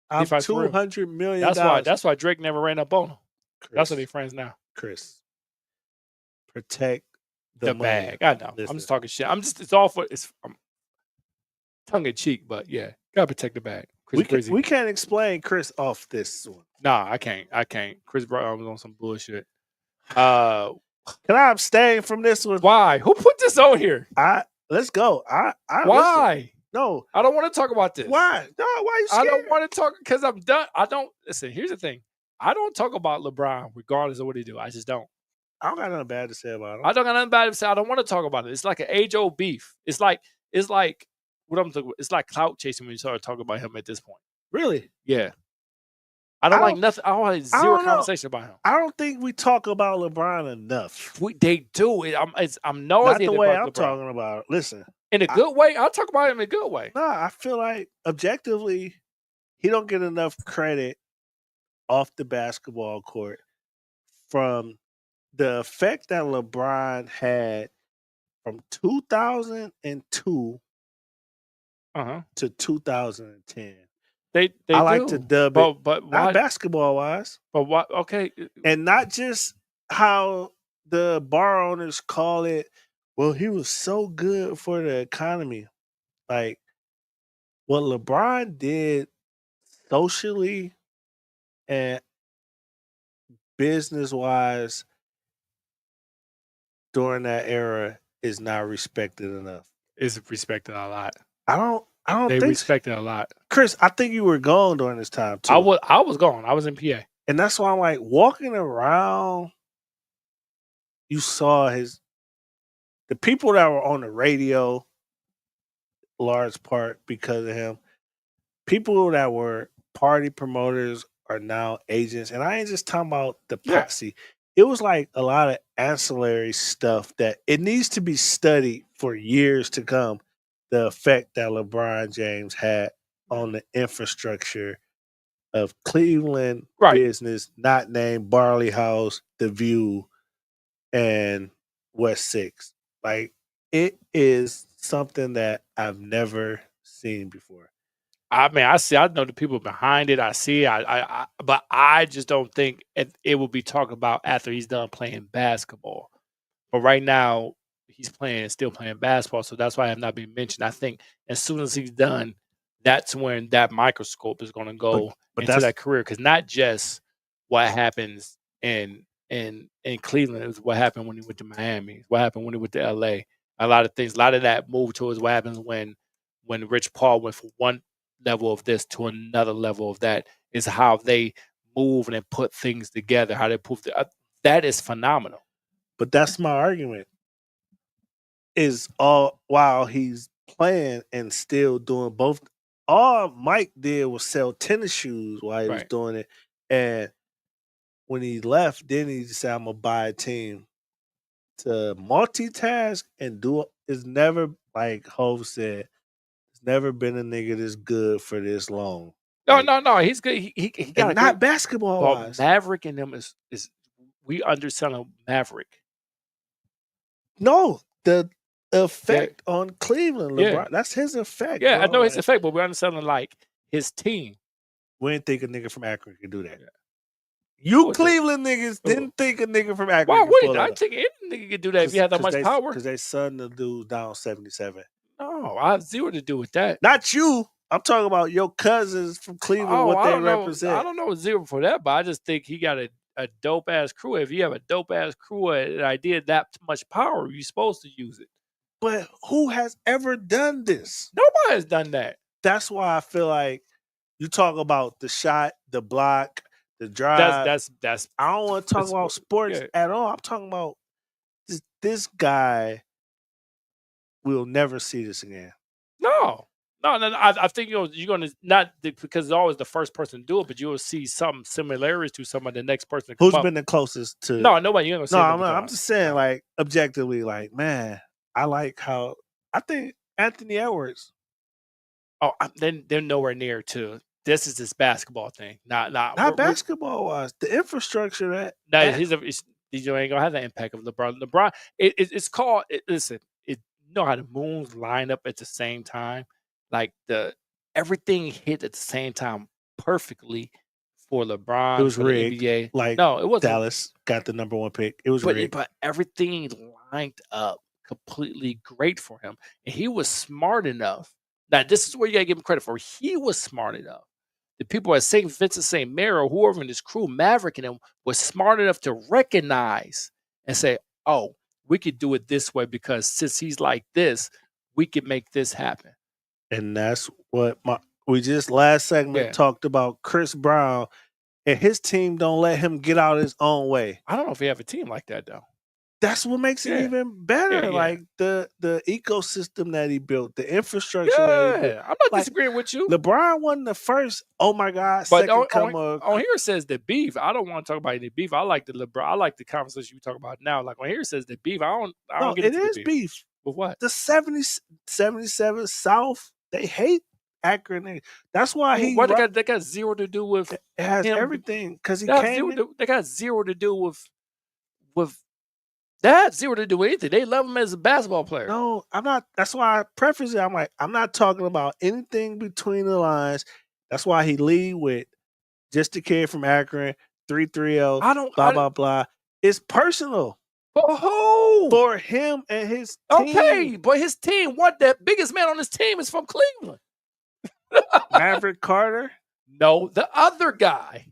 I'm $200 million. That's why Drake never ran up on him. Chris, that's why they friends now. Chris, protect the bag. I know. Listen. I'm just talking shit. I'm tongue in cheek, but yeah, gotta protect the bag. We can't explain Chris off this one. Nah, I can't. Chris Brown was on some bullshit. Can I abstain from this one? Why? Who put this on here? Let's go. Why? Listen. No, I don't want to talk about this. Why? No, why are you scared? I don't want to talk because I'm done. I don't listen. Here's the thing. I don't talk about LeBron regardless of what he do. I just don't. I don't got nothing bad to say about him. I don't got nothing bad to say. I don't want to talk about it. It's like an age-old beef. It's like what I'm talking about. It's like clout chasing when you start talking about him at this point. Really? Yeah. I don't like nothing. I don't like zero conversation about him. I don't think we talk about LeBron enough. They do. I'm nauseated not the way about I'm LeBron. talking about it. Listen. In a good way? I'll talk about him in a good way. Nah, I feel like objectively, he don't get enough credit off the basketball court from the effect that LeBron had from 2002 to 2010. They I like to do. dub it, But not why? basketball wise, But what? Okay. and not just how the bar owners call it. Well, he was so good for the economy. Like what LeBron did socially and business wise during that era is not respected enough. Is respected a lot. I don't They think so. respect it a lot. Chris, I think you were gone during this time too. I was gone. I was in PA. And that's why I'm like walking around, you saw the people that were on the radio, large part because of him. People that were party promoters are now agents. And I ain't just talking about the Yeah. posse. It was like a lot of ancillary stuff that it needs to be studied for years to come. The effect that LeBron James had on the infrastructure of Cleveland Right. business, not named Barley House, The View, and West Six. Like it is something that I've never seen before. I mean, I know the people behind it. I see, but I just don't think it will be talked about after he's done playing basketball. But right now, he's still playing basketball, so that's why I have not been mentioned. I think as soon as he's done, that's when that microscope is going to go into that career, because not just what happens in Cleveland, is what happened when he went to Miami, what happened when he went to LA. A lot of things, a lot of that move towards what happens when Rich Paul went from one level of this to another level of that, is how they move and put things together, how they prove that is phenomenal. But that's my argument. Is all while he's playing and still doing both. All Mike did was sell tennis shoes while he was doing it. And when he left, then he said, I'm gonna buy a team. To multitask and do is never, like Hov said, it's never been a nigga this good for this long. No, he's good. He got not basketball wise. Maverick in him is we undersell Maverick. No, the effect on Cleveland, LeBron. That's his effect. Yeah, bro. I know his effect, but we're underselling like his team. We didn't think a nigga from Akron could do that. Yeah. You Cleveland niggas didn't think a nigga from Akron. Why would I think any nigga could do that if you had that much power? Because they son the dude down 77. No, I have zero to do with that. Not you. I'm talking about your cousins from Cleveland, what they represent. I don't know zero for that, but I just think he got a dope ass crew. If you have a dope ass crew, an idea that much power, you're supposed to use it. But who has ever done this? Nobody has done that. That's why I feel like you talk about the shot, the block, the drive. That's. I don't want to talk about sports at all. I'm talking about this guy. We'll never see this again. No. I think you're going to not because it's always the first person to do it, but you will see some similarities to some of the next person. Who's been the closest to? No, nobody. You're going to see. No, I'm just saying, like objectively, like man, I like how I think Anthony Edwards. Oh, then they're nowhere near to. This is this basketball thing, not basketball wise. The infrastructure you ain't gonna have the impact of LeBron. LeBron, it's called. Listen, you know how the moons line up at the same time, like everything hit at the same time perfectly for LeBron. It was rigged. The NBA. Like no, it wasn't. Dallas got the number 1 pick. It was rigged, but everything lined up completely great for him, and he was smart enough. Now, this is where you gotta give him credit for. He was smart enough. The people at St. Vincent St. Mary, or whoever in his crew, Maverick and him, was smart enough to recognize and say, oh, we could do it this way because since he's like this, we could make this happen. And that's what we just last segment talked about Chris Brown, and his team don't let him get out his own way. I don't know if he have a team like that, though. That's what makes it even better. Like the ecosystem that he built, the infrastructure that he built. I'm not disagreeing with you. LeBron wasn't the first, oh my God, but second come on here it says the beef. I don't want to talk about any beef. I like the LeBron. I like the conversation you talk about now. Like on here it says the beef. I don't get it is beef. With what? The 77 South, they hate Akron. That's why they got zero to do with it has everything because he came they got zero to do with That had zero to do with anything. They love him as a basketball player. No, I'm not. That's why I preface it. I'm like, I'm not talking about anything between the lines. That's why he lead with just a kid from Akron, 330, blah, blah, blah. It's personal. For who? For him and his team. Okay, but his team, what the biggest man on his team is from Cleveland. Maverick Carter? No, the other guy.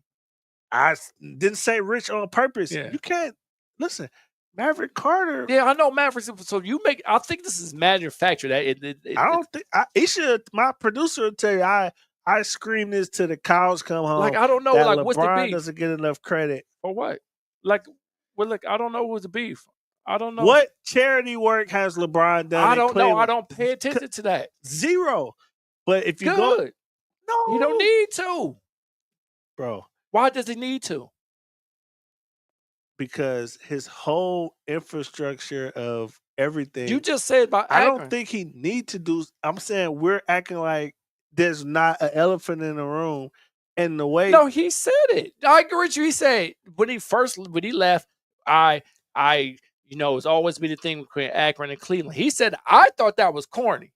I didn't say Rich on purpose. Yeah. You can't listen. Maverick Carter. Yeah, I know Maverick. So you make. I think this is manufactured. I don't think he should. My producer will tell you. I scream this till the cows come home. Like I don't know. Like what's the beef? Doesn't get enough credit or what? Like, well, look, I don't know what's the beef. I don't know what charity work has LeBron done. I don't know. I don't pay attention to that. Zero. But if you go, no, you don't need to, bro. Why does he need to? Because his whole infrastructure of everything. You just said about I don't think he need to do. I'm saying we're acting like there's not an elephant in the room. And the way no, he said it. I agree with you. He said when he left, it's always been the thing between Akron and Cleveland. He said I thought that was corny.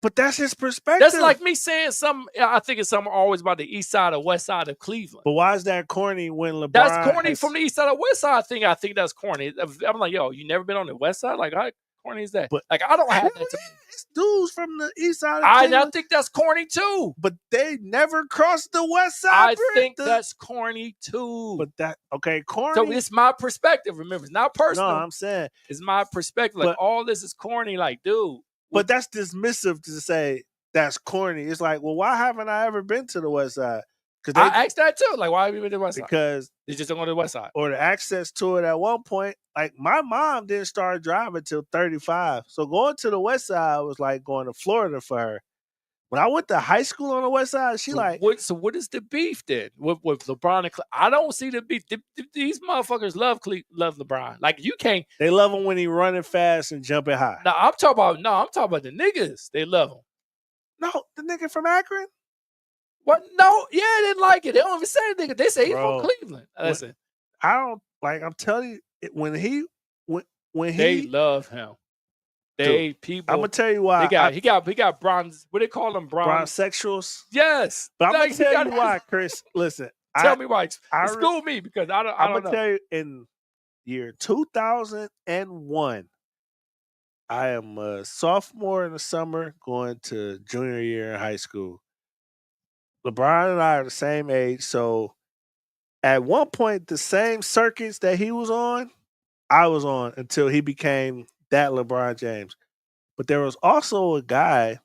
But that's his perspective. That's like me saying something. I think it's something always about the east side or west side of Cleveland. But why is that corny when LeBron? That's corny from the east side or west side thing. I think that's corny. I'm like, yo, you never been on the west side? Like, how corny is that? But like, I don't have that. It's dudes from the east side. I think that's corny too. But they never crossed the west side. I think that's corny too. But that corny. So it's my perspective. Remember, it's not personal. No, I'm saying it's my perspective. Like all this is corny. Like, dude. But that's dismissive to say. That's corny. It's like, well, why haven't I ever been to the west side? Because I asked that too. Like, why have you been to the west side? Because they just don't go to the west side. Or the access to it at one point. Like, my mom didn't start driving till 35. So going to the west side was like going to Florida for her. When I went to high school on the west side, So what is the beef then with LeBron and I don't see the beef. These motherfuckers love LeBron. Like you can't. They love him when he running fast and jumping high. No, I'm talking about the niggas. They love him. No, the nigga from Akron. What? No, yeah, they didn't like it. They don't even say nigga. They say he's from Cleveland. Listen, I don't like. I'm telling you, when he they love him. People. I'm gonna tell you why. He got bronze. What they call them? Bronzesexuals. Yes, but I'm gonna tell you why, Chris. Listen, tell me why. School me because I don't. I'm gonna tell you in year 2001. I am a sophomore in the summer, going to junior year in high school. LeBron and I are the same age, so at one point, the same circuits that he was on, I was on until he became that LeBron James. But there was also a guy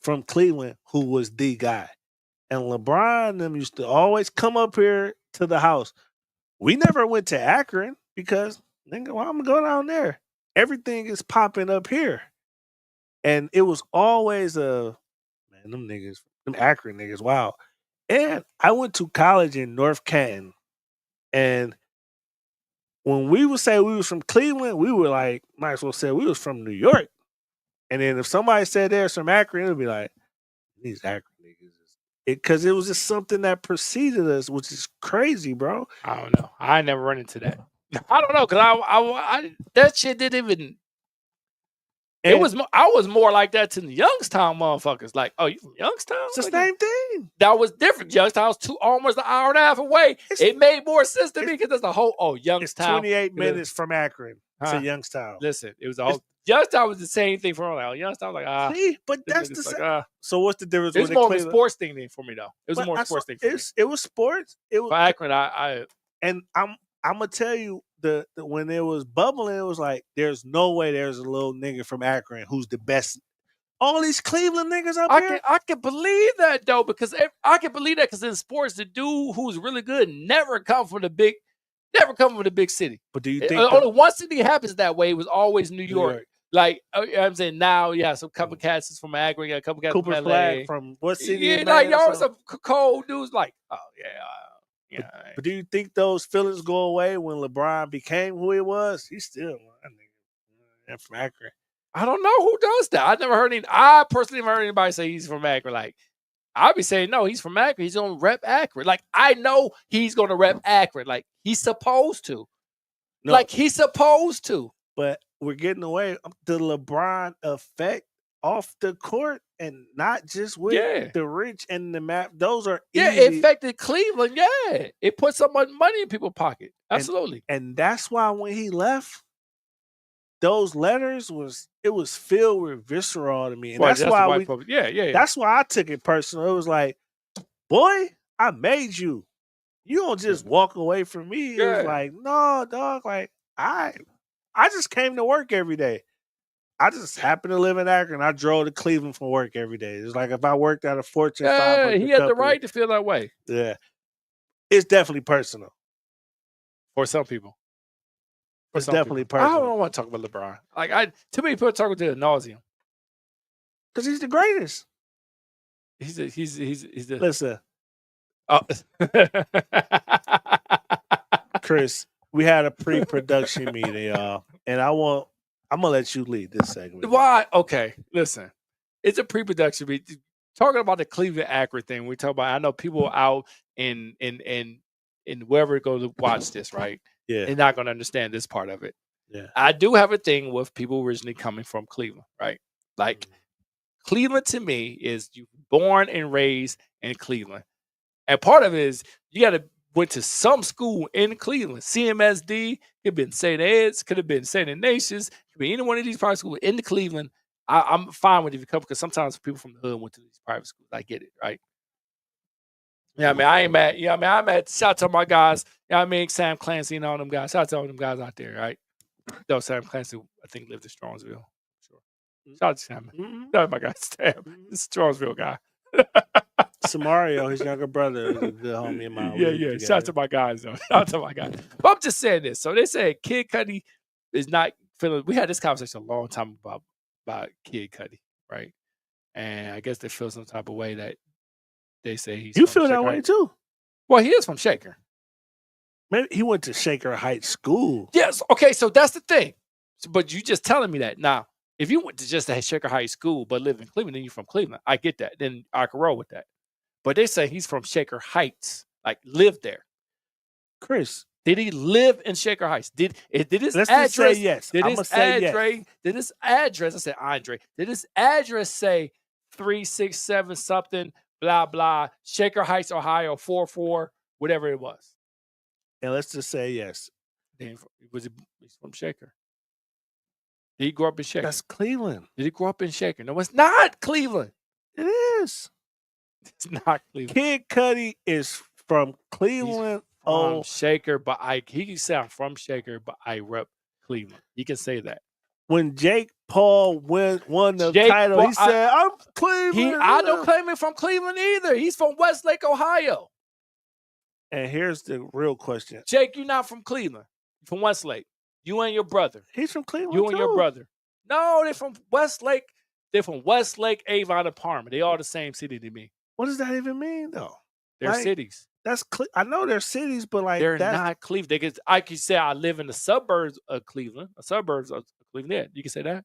from Cleveland who was the guy. And LeBron and them used to always come up here to the house. We never went to Akron because, nigga, well, I'm going to go down there. Everything is popping up here. And it was always them Akron niggas, wow. And I went to college in North Canton. And when we would say we was from Cleveland, we were like, might as well say we was from New York. And then if somebody said they're from Akron, it would be like, these Akron niggas. Because it was just something that preceded us, which is crazy, bro. I don't know. I never run into that. I don't know, because I that shit didn't even. I was more like that to the Youngstown motherfuckers. Like, oh, you from Youngstown? It's the same thing. That was different. Youngstown was almost an hour and a half away. It made more sense to me because there's the whole Youngstown. It's 28 minutes from Akron to Youngstown. Listen, it was the whole. Youngstown was the same thing for me. Like, Youngstown was like, See, but that's the same. So what's the difference? It was more of a sports thing for me, though. It was more sports thing for me. It was sports. It was for Akron. And I'm gonna tell you the when it was bubbling, it was like there's no way there's a little nigga from Akron who's the best. All these Cleveland niggas up here. I can believe that though, because I can believe that because in sports, the dude who's really good never come from the big city. But do you think only one city happens that way? It was always New York. Like I'm saying now, some couple cats is from Akron, a couple cats Cooper from LA. Flag from what city? Yeah, like y'all some cold dudes. Like, oh yeah. But do you think those feelings go away when LeBron became who he was? He's still from Akron. I don't know who does that. I personally never heard anybody say he's from Akron. Like, I'd be saying, no, he's from Akron. He's going to rep Akron. Like, I know he's going to rep Akron. Like, he's supposed to. No, like he's supposed to. but we're getting away the LeBron effect off the court and not just with Yeah. the rich and the map. Those are Yeah, it easy. affected Cleveland. Yeah. It put some money in people's pocket. Absolutely. And that's why when he left, those letters was filled with visceral to me. And Well, that's the why white public. Yeah. that's why I took it personal. It was like, boy, I made you. You don't just walk away from me. It was Yeah. like, no, dog, like I just came to work every day. I just happen to live in Akron. I drove to Cleveland for work every day. It's like if I worked at a Fortune 500 he had the company. right to feel that way. Yeah. It's definitely personal. For some people. It's definitely I personal. don't want to talk about LeBron. Like too many people talk to the nauseum. Because he's the greatest. He's the Listen, oh. Chris, we had a pre-production meeting, y'all. And I'm gonna let you lead this segment. Why? Okay, listen. It's a pre-production meeting. Talking about the Cleveland Akron thing. We talk about I know people out in wherever go to watch this, right? Yeah. They're not gonna understand this part of it. Yeah. I do have a thing with people originally coming from Cleveland, right? Like Cleveland to me is you born and raised in Cleveland. And part of it is you got to went to some school in Cleveland. CMSD, could have been St. Ed's, could have been St. Ignatius, could be any one of these private schools in the Cleveland. I'm fine with it if you come because sometimes people from the hood went to these private schools. I get it, right? Yeah, I mean, I ain't mad. Yeah, I mean, I'm at shout out to my guys. Yeah, I mean, Sam Clancy and all them guys. Shout out to all them guys out there, right? No, Sam Clancy, I think, lived in Strongsville. Sure. Shout out to Sam. Shout out to my guy, Sam. This Strongsville guy. Samario, his younger brother, is a good homie of mine. Yeah. Shout out to my guys, though. Shout out to my guys. But I'm just saying this. So they say Kid Cudi is not feeling. We had this conversation a long time about Kid Cudi, right? And I guess they feel some type of way that they say he's. You feel that way too? Well, he is from Shaker. Maybe he went to Shaker Heights School. Yes. Okay. So that's the thing. But you just telling me that now. If you went to just a Shaker Heights School but live in Cleveland, then you're from Cleveland. I get that. Then I can roll with that. But they say he's from Shaker Heights, like lived there. Chris, did he live in Shaker Heights? Did his let's address? Just say yes. Did I'm his say address? Yes. Did his address? I said Andre. Did his address say 367 something? Blah blah. Shaker Heights, Ohio 44, whatever it was. And let's just say yes. He's from Shaker. Did he grow up in Shaker? That's Cleveland. Did he grow up in Shaker? No, it's not Cleveland. It is. It's not Cleveland. Kid Cudi is from Cleveland. From Shaker, but he can say I'm from Shaker, but I rep Cleveland. He can say that. When Jake Paul won the title, he said, "I'm Cleveland." I don't claim him from Cleveland either. He's from Westlake, Ohio. And here's the real question: Jake, you're not from Cleveland. You're from Westlake. You and your brother. He's from Cleveland. You and your brother. No, they're from Westlake. They're from Westlake, Avon, and Parma. They all the same city to me. What does that even mean, though? They're cities. I know they're cities, but like they're not Cleveland. I can say I live in the suburbs of Cleveland. Suburbs of Cleveland. Yeah, you can say that.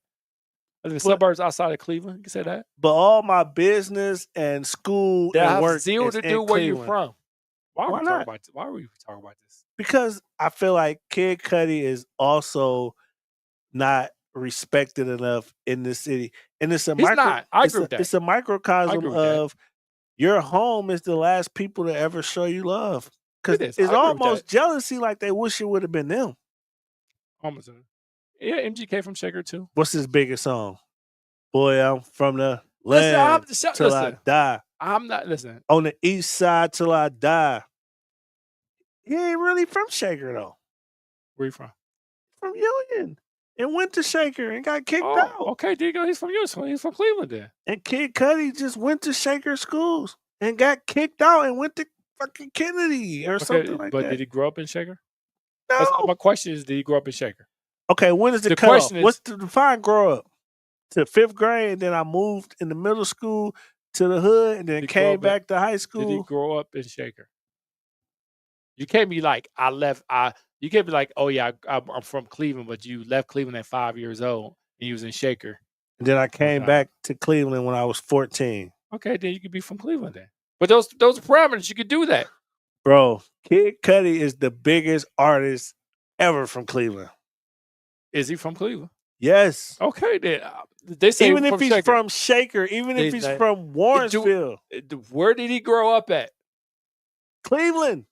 I live in the suburbs outside of Cleveland. You can say that. But all my business and school and work zero to do where you're from. Why are we talking about this? Why are we talking about this? Because I feel like Kid Cudi is also not respected enough in the city, and it's a not. I agree with that. It's a microcosm of your home is the last people to ever show you love. Because it's almost jealousy, like they wish it would have been them. Almost. Yeah, MGK from Shaker too. What's his biggest song? Boy, I'm from the land till I die. I'm not listening. On the east side till I die. He ain't really from Shaker though. Where you from? From Union. And went to Shaker and got kicked out. Okay, there you go. He's from Union. He's from Cleveland then. And Kid Cudi just went to Shaker schools and got kicked out and went to fucking Kennedy or something like that. But did he grow up in Shaker? No. My question is, did he grow up in Shaker? Okay, when is the cutoff? What's the define grow up? To 5th grade, and then I moved in the middle school to the hood, and then came back to high school. Did he grow up in Shaker? You can't be like, you can't be like, oh yeah, I'm from Cleveland, but you left Cleveland at 5 years old and you was in Shaker. And then I came back to Cleveland when I was 14. Okay, then you could be from Cleveland then. But those parameters, you could do that. Bro, Kid Cudi is the biggest artist ever from Cleveland. Is he from Cleveland? Yes. Okay, then they say Even if from he's Shaker. from Shaker, even if he's from Warrensville. Where did he grow up at? Cleveland.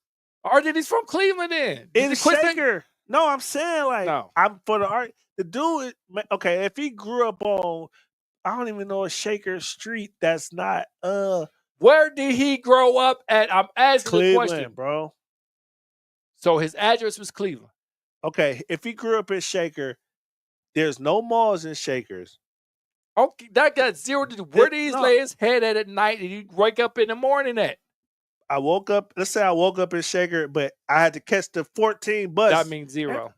Or did he's from Cleveland then? In Shaker. No, I'm saying like No. I'm for the art. The dude, okay, if he grew up on, I don't even know a Shaker Street. That's not Where did he grow up at? I'm asking Cleveland, the question, bro. So his address was Cleveland. Okay, if he grew up in Shaker, there's no malls in Shakers. Okay, that got zero to do. Where did he lay his head at night and he wake up in the morning at? I woke up, let's say I woke up in Shaker, but I had to catch the 14 bus. That means zero.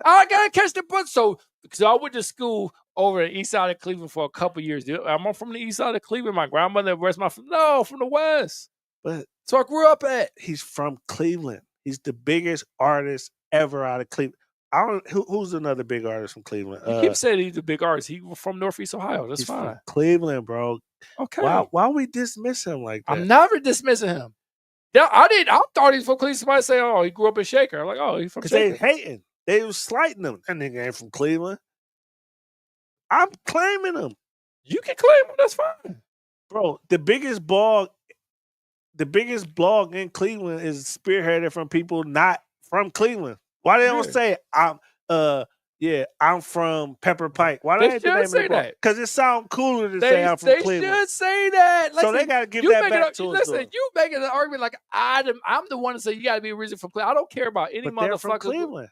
I got to catch the bus. So I went to school over the east side of Cleveland for a couple years. I'm from the east side of Cleveland. My grandmother, where's my from the west. But so I grew up at. He's from Cleveland. He's the biggest artist ever out of Cleveland. Who's another big artist from Cleveland? You keep saying he's a big artist. He was from Northeast Ohio. That's fine. From Cleveland, bro. Okay. Why we dismiss him like that? I'm never dismissing him. Yeah, I thought he was from Cleveland. Somebody say, "Oh, he grew up in Shaker." I'm like, "Oh, he's from Shaker." They hating. They was slighting him. That nigga ain't from Cleveland. I'm claiming him. You can claim him. That's fine, bro. The biggest blog in Cleveland is spearheaded from people not from Cleveland. Why they don't say I'm from Pepper Pike? Why they should say that? Because it sounds cooler to say I'm from Cleveland. They should say that. So they got to give that back to us. Listen, you making an argument like I'm the one to say you got to be a reason from Cleveland. I don't care about any motherfucker from Cleveland.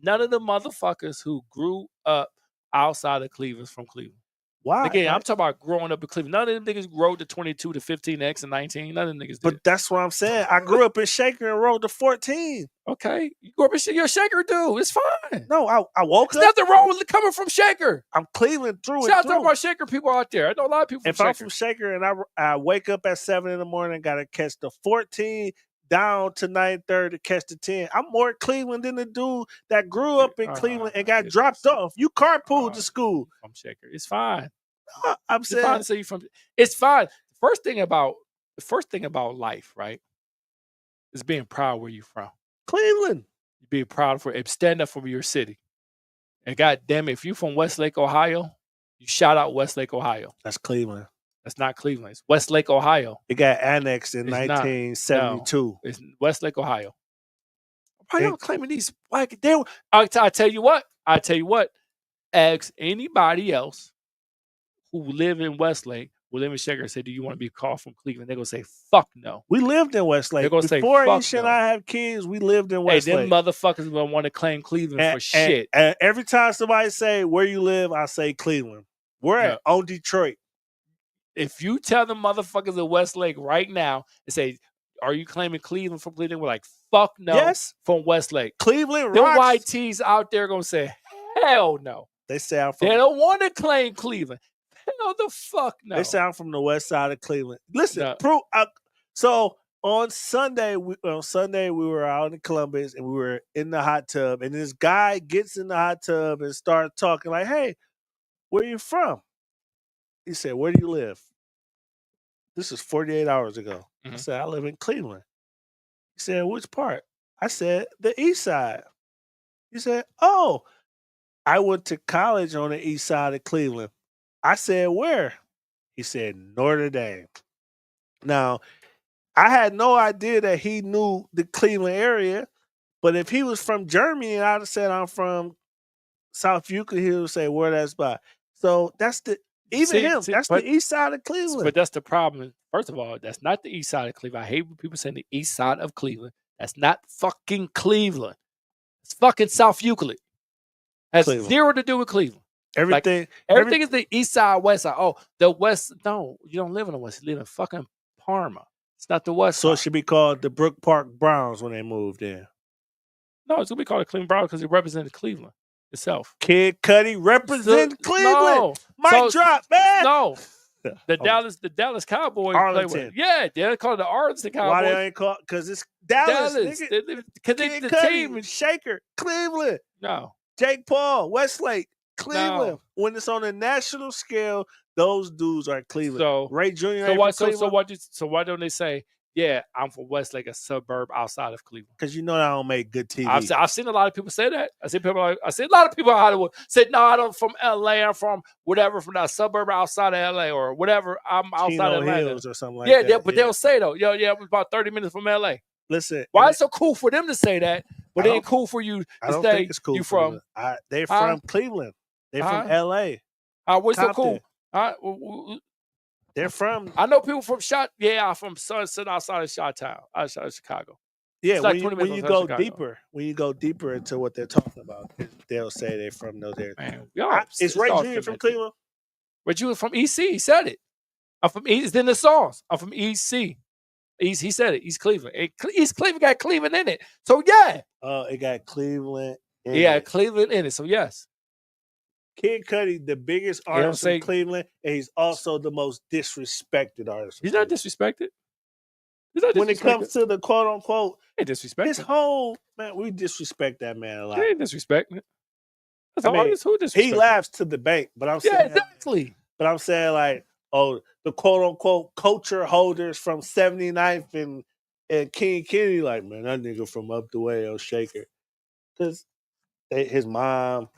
None of the motherfuckers who grew up outside of Cleveland from Cleveland. Why? Again, I'm talking about growing up in Cleveland. None of them niggas rode to 22 to 15X and 19. None of them niggas did. But that's what I'm saying. I grew up in Shaker and rode to 14. Okay. You grew up in Shaker. You're a Shaker dude. It's fine. No, I woke up. There's nothing wrong with coming from Shaker. I'm Cleveland through and Shout through. out to my Shaker people out there. I know a lot of people from Shaker. I'm from Shaker and I wake up at 7 in the morning, got to catch the 14 down to 9:30 to catch the 10. I'm more Cleveland than the dude that grew up in Cleveland and got dropped off. You carpooled to school. I'm Shaker. It's fine. I'm saying it's fine. From it's fine. The first thing about life, right, is being proud where you're from. Cleveland. You be proud for it. Stand up for your city. And God damn it, if you're from Westlake, Ohio, you shout out Westlake, Ohio. That's Cleveland. That's not Cleveland. It's Westlake, Ohio. It got annexed in 1972. It's Westlake, Ohio. Why y'all claiming these white? I tell you what. Ask anybody else who live in Westlake, who live in Shaker, and say, "Do you want to be called from Cleveland?" They're gonna say, "Fuck no." We lived in Westlake. They're gonna say, "Before "Fuck Isha and no." I have kids, we lived in Westlake. Hey, them motherfuckers gonna want to claim Cleveland for shit. And every time somebody say where you live, I say Cleveland. We're on Detroit. If you tell the motherfuckers at Westlake right now and say, "Are you claiming Cleveland from Cleveland?" We're like, "Fuck no." Yes, from Westlake. Cleveland. The YTs out there gonna say, "Hell no." They say I'm from. They don't want to claim Cleveland. Hell the fuck no. They say I'm from the west side of Cleveland. Listen, so on Sunday we were out in Columbus and we were in the hot tub, and this guy gets in the hot tub and starts talking like, "Hey, where you from?" He said, "Where do you live?" This is 48 hours ago. I said, "I live in Cleveland." He said, "Which part?" I said, "The east side." He said, "Oh, I went to college on the east side of Cleveland." I said, "Where?" He said, "Notre Dame." Now, I had no idea that he knew the Cleveland area, but if he was from Germany and I'd have said I'm from South Euclid, he would say, "Where that's by?" So that's the the east side of Cleveland. But that's the problem. First of all, that's not the east side of Cleveland. I hate when people say the east side of Cleveland. That's not fucking Cleveland. It's fucking South Euclid. Has zero to do with Cleveland. Everything is the east side, west side. Oh, the west. No, you don't live in the west. You live in fucking Parma. It's not the west side. So it should be called the Brook Park Browns when they moved in. No, it's going to be called the Cleveland Browns because it represented Cleveland itself. Kid Cudi represent Cleveland. Mic drop, man. No. The Dallas Cowboys Arlington. Play with. Yeah, they call it the Arlington Cowboys. Why they ain't called? Because it's Dallas. Because the team is Shaker, Cleveland. No. Jake Paul, Westlake, Cleveland. No. When it's on a national scale, those dudes are Cleveland. So Ray Jr. So why don't they say Yeah, I'm from Westlake, a suburb outside of Cleveland. Because you know I don't make good TV. I've seen a lot of people say that. I see a lot of people in Hollywood say, "No, I don't from LA. I'm from whatever, from that suburb outside of LA or whatever. I'm outside Chino of Atlanta Hills or something like that. but they'll say though, I'm about 30 minutes from LA. Listen, Why it's so cool for them to say that, but I it ain't cool for you I to don't say think it's cool you for from? them. They're Huh? from Cleveland. They're from Huh? LA. What's so Compton. cool? They're from. I know people from I'm from Sunset outside of Chi-Town, outside of Chicago. Yeah, It's like when 20 minutes you outside go Chicago. when you go deeper into what they're talking about, they'll say they're from those areas. Man, Is Ray Jr. from Cleveland? Ray Jr. from EC. He said it. I'm from East. It's in the songs. I'm from EC. He said it. East Cleveland. East Cleveland got Cleveland in it. So yeah. It got Cleveland. Cleveland in it. So yes. Kid Cudi, the biggest artist from Cleveland, and he's also the most disrespected artist. He's not disrespected. When it comes to the quote unquote, disrespect. His whole man, we disrespect that man a lot. He ain't disrespecting it. That's all artists who disrespect. He laughs to the bank, but I'm saying exactly. But I'm saying like, the quote unquote culture holders from 79th and King Kennedy, like, man, that nigga from up the way, Shaker. Because his mom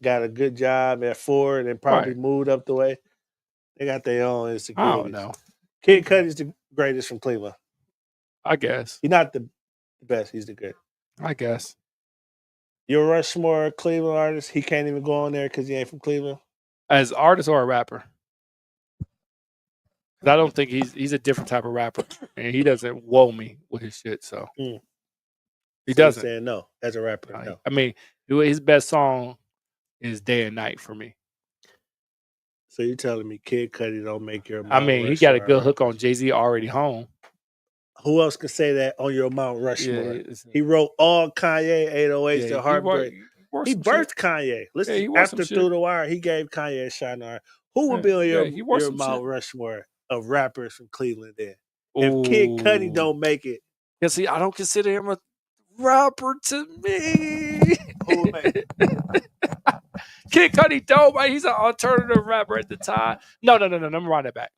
got a good job at Ford and probably moved up the way. They got their own insecurities. I don't know. Kid Cudi's the greatest from Cleveland. I guess. He's not the best. He's the good. I guess. Your Rushmore Cleveland artist, he can't even go on there because he ain't from Cleveland? As an artist or a rapper? I don't think he's a different type of rapper. And he doesn't whoa me with his shit, so. He doesn't. Saying no. As a rapper, no. I mean, his best song is Day and Night for me. So you're telling me Kid Cudi don't make your Mount I mean, he got a good hook on Jay-Z, Already Home. Who else can say that on your Mount Rushmore? He wrote all Kanye 808s to Heartbreak. He birthed Kanye. Listen, after Through the Wire, he gave Kanye a shot in our. Who would be on your Mount Rushmore of rappers from Cleveland then? If Kid Cudi don't make it. Yeah, see, I don't consider him a rapper to me. Who would make it? Kid Cudi dope. He's an alternative rapper at the time. No. Let me run that back.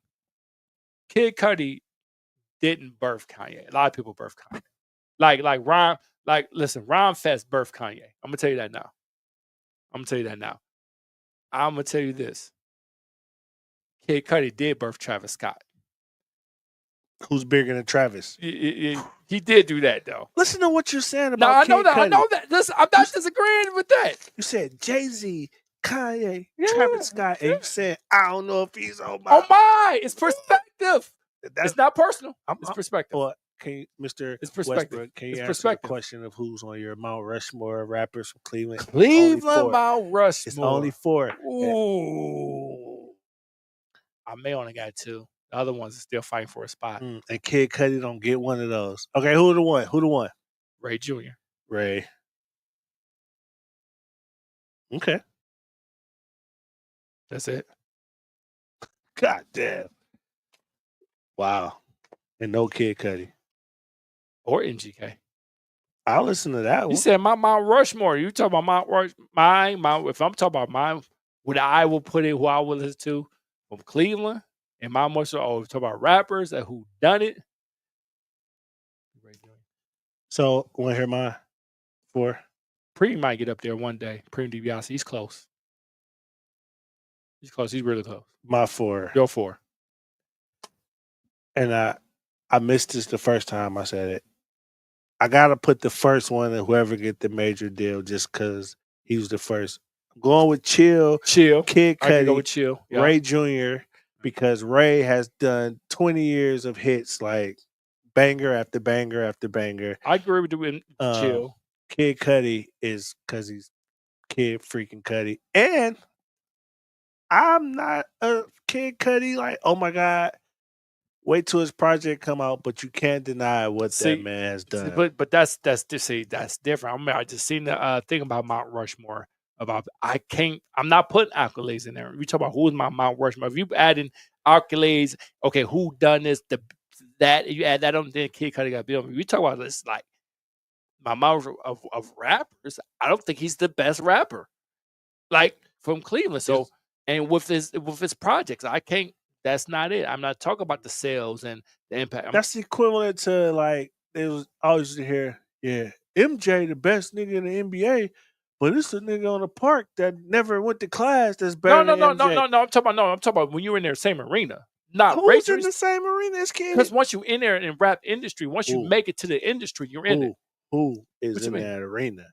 Kid Cudi didn't birth Kanye. A lot of people birthed Kanye. Rhyme Fest birthed Kanye. I'm gonna tell you that now. I'm gonna tell you this. Kid Cudi did birth Travis Scott. Who's bigger than Travis? He did do that though. Listen to what you're saying about Kid Cudi. I know that. Listen, I'm not disagreeing with that. You said Jay-Z, Kanye, Travis Scott, and you said I don't know if he's on my. Oh my! It's perspective. It's not personal. It's perspective. Well, Mr. It's perspective. Westbrook, can you answer the question of who's on your Mount Rushmore rappers from Cleveland? Cleveland Mount Rushmore. It's only 4. Ooh. I may only got 2. The other ones are still fighting for a spot. And Kid Cudi don't get one of those. Okay, who the one? Ray Jr. Ray. Okay. That's it. God damn. Wow. And no Kid Cudi. Or NGK. I'll listen to that one. You said my Mount Rushmore. You talking about Mount Rushmore. If I'm talking about mine, what I will put in, who I will listen to from Cleveland and Mount Rushmore. Oh, we're talking about rappers that who done it. So, want to hear my 4? Preem might get up there one day. Preem DiBiase. He's close. He's close. He's really close. My 4. Your 4. And I missed this the first time I said it. I gotta put the first one and whoever get the major deal just because he was the first. I'm going with Chill, Kid Cudi, go with Chill. Yep. Ray Jr. because Ray has done 20 years of hits like banger after banger after banger. I agree with you. Chill. Kid Cudi is because he's Kid freaking Cudi, and I'm not a Kid Cudi like, oh my God. Wait till his project come out, but you can't deny what that man has done. But that's different. I mean, I just seen the thing about Mount Rushmore. I'm not putting accolades in there. We talk about who's my Mount Rushmore. If you adding accolades, okay, who done this? That you add that on, then Kid Cudi got built. We talk about this like my Mount of rappers. I don't think he's the best rapper, like from Cleveland. So and with his projects, I can't That's not it. I'm not talking about the sales and the impact. That's equivalent to like it was always used to hear, yeah, MJ the best nigga in the NBA, but it's a nigga on the park that never went to class that's No, better than MJ. I'm talking about when you were in their same arena. Not Who's in Rachel, the same arena as because Kid? once you in there in rap industry, once you Who? make it to the industry, you're in it. Who is What you in mean? that arena?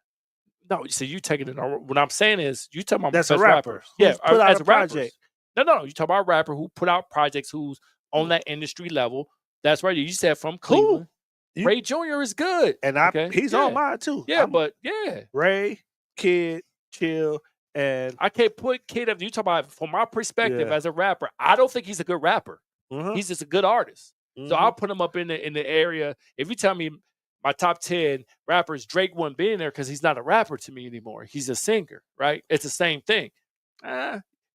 No, so you taking it. What I'm saying is, you talking about That's best a rapper. rappers. Yeah, Who's put out as a rappers. project. No, you talk about a rapper who put out projects, who's on that industry level. That's right. You said from Cleveland. You- Ray Jr. is good, And he's yeah. on mine too. Yeah, but yeah, Ray, Kid, Chill, and I can't put Kid up. You talk about from my perspective Yeah. as a rapper. I don't think he's a good rapper. uh-huh. He's just a good artist. So Mhm. I'll put him up in the area. If you tell me my top 10 rappers, Drake wouldn't be in there because he's not a rapper to me anymore. He's a singer, right? It's the same thing.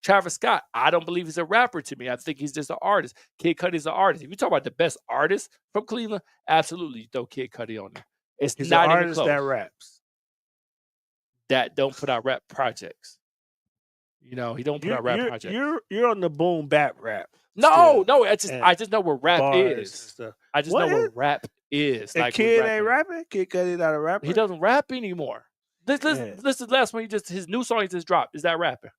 Travis Scott, I don't believe he's a rapper to me. I think he's just an artist. Kid Cudi's an artist. If you talk about the best artist from Cleveland, absolutely you throw Kid Cudi on there. It's He's not an even artist close. that raps. That don't put out rap projects. You know, he don't put out rap projects. You're on the boom bap rap. No, still. I just know what rap Bars and is. stuff. I just What know is- what rap is. And Like Kid with ain't rapping. rapping. Kid Cudi not a rapper. He doesn't rap anymore. This Yeah. is the last one. His new song he just dropped. Is that rapping?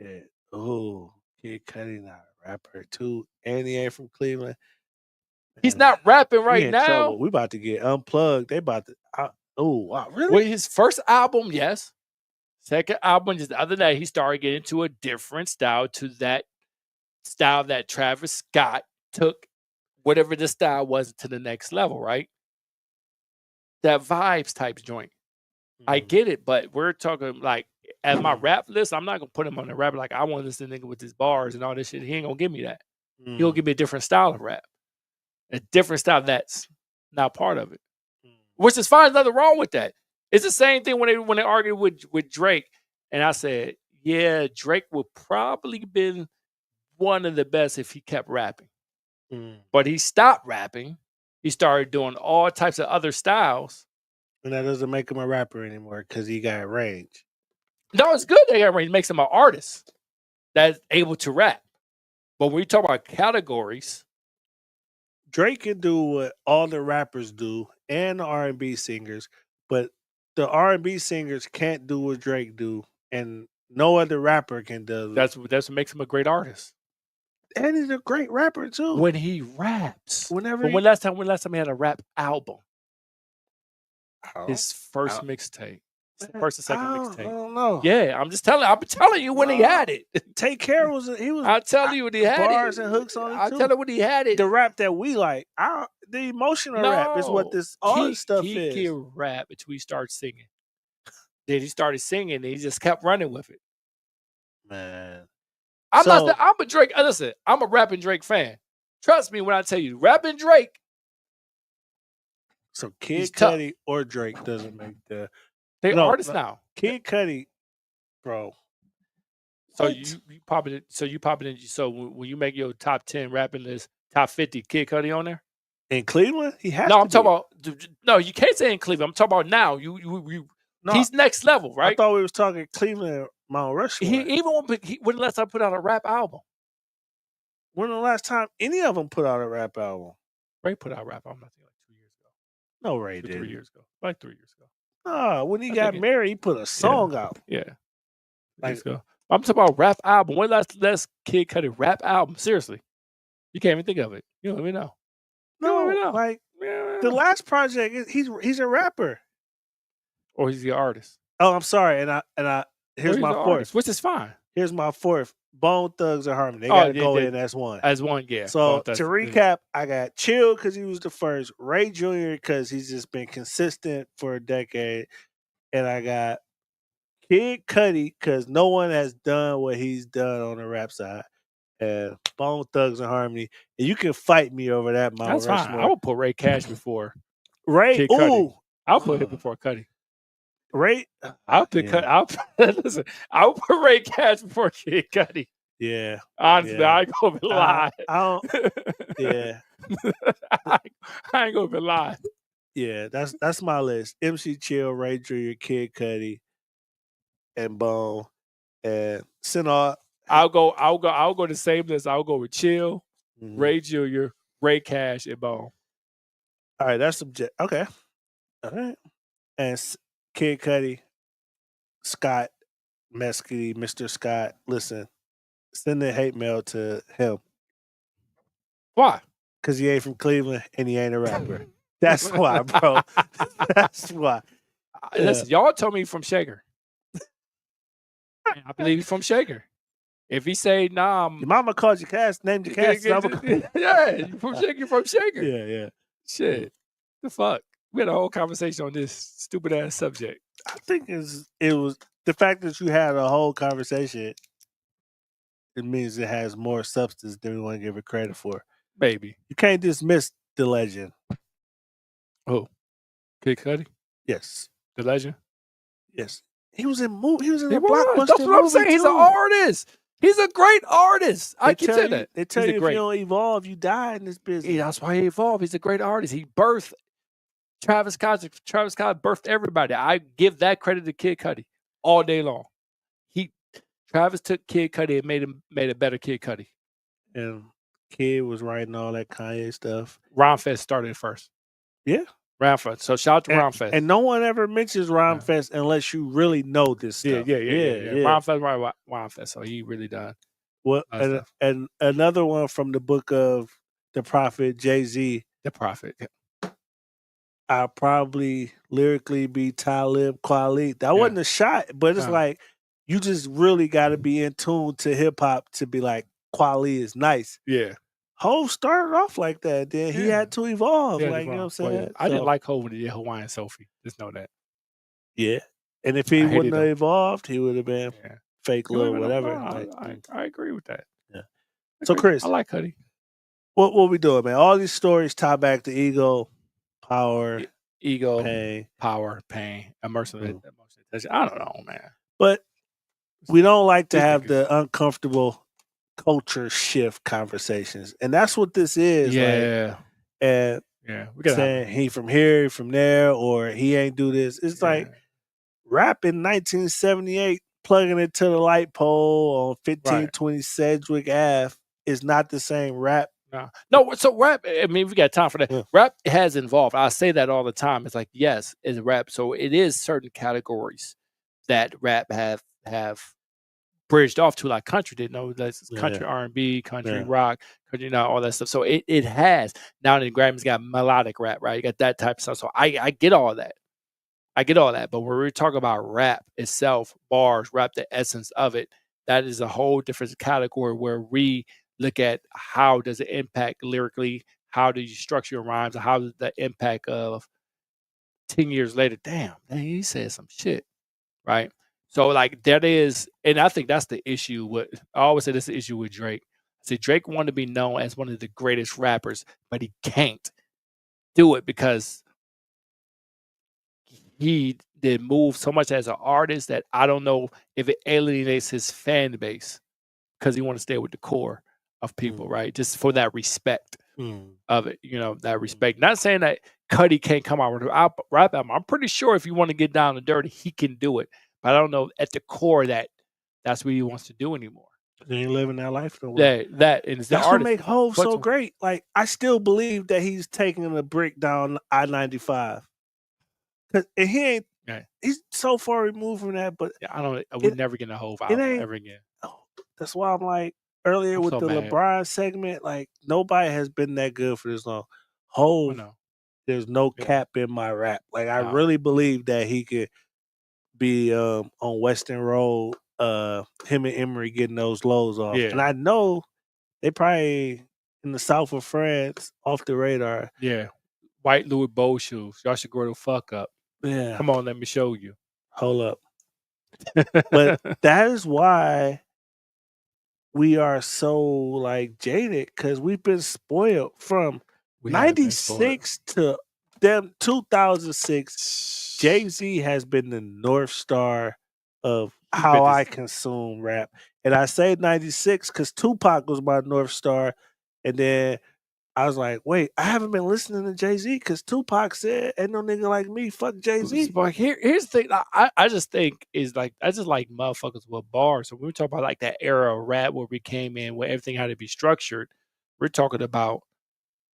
Yeah. Oh, Kid Cudi not a rapper too, and he ain't from Cleveland. He's Man, not rapping we right in now. trouble. We about to get unplugged. They about to. Oh wow, really? With his first album, yes. Second album, just the other day, he started getting into a different style to that style that Travis Scott took, whatever the style was, to the next level, right? That vibes type joint. I Mhm. get it, but we're talking like at my rap list, I'm not gonna put him on the rap like I want this nigga with his bars and all this shit. He ain't gonna give me that. He'll Mm. give me a different style of rap. A different style that's not part of it. Mm. Which is fine, nothing wrong with that. It's the same thing when they argued with Drake. And I said, yeah, Drake would probably been one of the best if he kept rapping. Mm. But he stopped rapping. He started doing all types of other styles. And that doesn't make him a rapper anymore because he got range. No, it's good that it makes him an artist that's able to rap. But when you talk about categories, Drake can do what all the rappers do and the R&B singers, but the R&B singers can't do what Drake do, and no other rapper can do. that's what makes him a great artist. And he's a great rapper too. When he raps. Whenever But when last time he had a rap album? Oh, His first mixtape. First and second I mixtape. don't know. Yeah, I'm telling you when he had it. Take Care was I'll tell you when he had bars it. and hooks on it I'll too. tell you when he had it. The rap that we like. The emotional rap is what this all this stuff he is. can rap until he starts singing. Then he started singing and he just kept running with it. Man. I'm a Drake. Listen, I'm a rapping Drake fan. Trust me when I tell you, rapping Drake. So Kid He's tough. Cudi or Drake doesn't make the They No, artists no. now. Kid Cudi, bro. So What? you popping it. So when you make your top 10 rapping list, top 50, Kid Cudi on there? In Cleveland, he has No, to I'm talking be. about. No, you can't say in Cleveland. I'm talking about now. No, He's next level, I right? thought we was talking Cleveland, Mount Rushmore. When the last time put out a rap album? When the last time any of them put out a rap album? Ray put out a rap album, I think, like 2 years ago. No, Ray 3 didn't. years ago. Like 3 years ago. No, when he I got think married, he put a song out. Yeah. Like- Years ago. I'm talking about rap album. When last Kid Cudi rap album? Seriously. You can't even think of it. You don't even know. No, know. like Yeah. the last project, he's a rapper. Or he's the artist. Oh, I'm sorry, and I here's Or my he's the fourth. artist, which is fine. Here's my fourth. Bone Thugs and Harmony. They Oh, gotta yeah, go they- in as one. As one, yeah. So Both, that's- to recap, I got Chill because he was the first, Ray Jr. because he's just been consistent for a decade, and I got Kid Cudi because no one has done what he's done on the rap side, and Bone Thugs and Harmony. And you can fight me over that, Mount That's fine. Rushmore. I would put Ray Cash before. Ray, Kid Cudi. ooh, I'll put him before Cudi. Ray. I'll pick yeah. Listen, I'll put Ray Cash before Kid Cudi. Yeah, Honestly, Yeah. I ain't gonna be lying. I don't. Yeah, I ain't gonna be lying. yeah. That's my list. MC Chill, Ray Jr., Kid Cudi, and Bone, and Sinal I'll go the same list. I'll go with Chill, Mhm. Ray Jr., Ray Cash, and Bone. All right, that's subject. Okay, all right. And Kid Cudi, Scott Mescudi, Mr. Scott. Listen, send the hate mail to him Why? because he ain't from Cleveland and he ain't a rapper. That's why, bro. That's why. Listen, y'all told me from Shaker. I believe he's from Shaker. If he say nah, Your mama called you Cass, named you Cass. yeah, you from Shaker, from Shaker. Yeah. Shit, the fuck. We had a whole conversation on this stupid ass subject. I think it was the fact that you had a whole conversation. It means it has more substance than we want to give it credit for. Baby, you can't dismiss the legend. Oh, Kid Cudi? Yes, the legend. Yes, he was in movie. He was in a was. blockbuster That's what I'm movie, saying. He's an too. artist. He's a great artist. I keep saying that. They tell He's you if you don't evolve, you die in this business. Yeah, that's why he evolved. He's a great artist. He birthed Travis Scott. Travis Scott birthed everybody. I give that credit to Kid Cudi all day long. Travis took Kid Cudi and made a better Kid Cudi. And Kid was writing all that Kanye stuff. Rhymefest started first. Yeah. Rhymefest. So shout out to Rhymefest. And no one ever mentions Rhymefest unless you really know this stuff. Yeah. Rhymefest, Rhymefest. So he really done. Well, and another one from the book of the prophet Jay-Z. The prophet. I'll probably lyrically be Talib Kweli. That wasn't a shot, but it's like you just really got to be in tune to hip hop to be like Kweli is nice. Yeah. Hov started off like that. Then he had to evolve. You know what I'm saying? Well, yeah. I didn't like Hov when he did Hawaiian Sophie. Just know that. Yeah. And if he wouldn't have evolved, he would have been fake little whatever. I agree with that. Yeah. So Chris, I like Cudi. What we doing, man? All these stories tie back to ego, power, pain, emotional. I don't know, man. But we don't like to have the uncomfortable culture shift conversations, and that's what this is. Yeah, like, and we got saying he from here, he from there, or he ain't do this. It's like rap in 1978, plugging it to the light pole on 1520 Sedgwick Ave is not the same rap. No, so rap, I mean, we got time for that. Yeah. Rap has evolved. I say that all the time. It's like, yes, it's rap. So it is certain categories that rap have bridged off to, like country did. No, that's country R&B, country rock, country, all that stuff. So it has. Now the Grammys got melodic rap, right? You got that type of stuff. So I get all that. But when we talk about rap itself, bars, rap, the essence of it, that is a whole different category where we look at how does it impact lyrically, how do you structure your rhymes, and how does the impact of 10 years later, damn, he said some shit, right? So like that is, and I think that's the issue with, I always say this is the issue with Drake. I say Drake wanted to be known as one of the greatest rappers, but he can't do it because he did move so much as an artist that I don't know if it alienates his fan base because he want to stay with the core of people, right? Just for that respect of it, that respect. Not saying that Cudi can't come out with a rap album. I'm pretty sure if you want to get down and dirty, he can do it. But I don't know at the core that's what he wants to do anymore. He ain't living that life no more. That's what make Hov so great. Like I still believe that he's taking a brick down I-95. And he ain't. He's so far removed from that. But I would never get a Hov album ever again. That's why I'm like earlier with the LeBron segment. Like nobody has been that good for this long. Hov, there's no cap in my rap. Like I really believe that he could be on Western Road. Him and Emery getting those lows off, and I know they probably in the south of France off the radar. Yeah, white Louis Bow shoes. Y'all should grow the fuck up. Yeah, come on, let me show you. Hold up. But that is why we are so like jaded because we've been spoiled from 96 to 2006. Jay-Z has been the North Star of how I consume rap. And I say 96 because Tupac was my North Star. And then I was like, wait, I haven't been listening to Jay-Z because Tupac said, ain't no nigga like me, fuck Jay-Z. But here's the thing. I just think is like I just like motherfuckers with bars. So when we talk about like that era of rap where we came in where everything had to be structured, we're talking about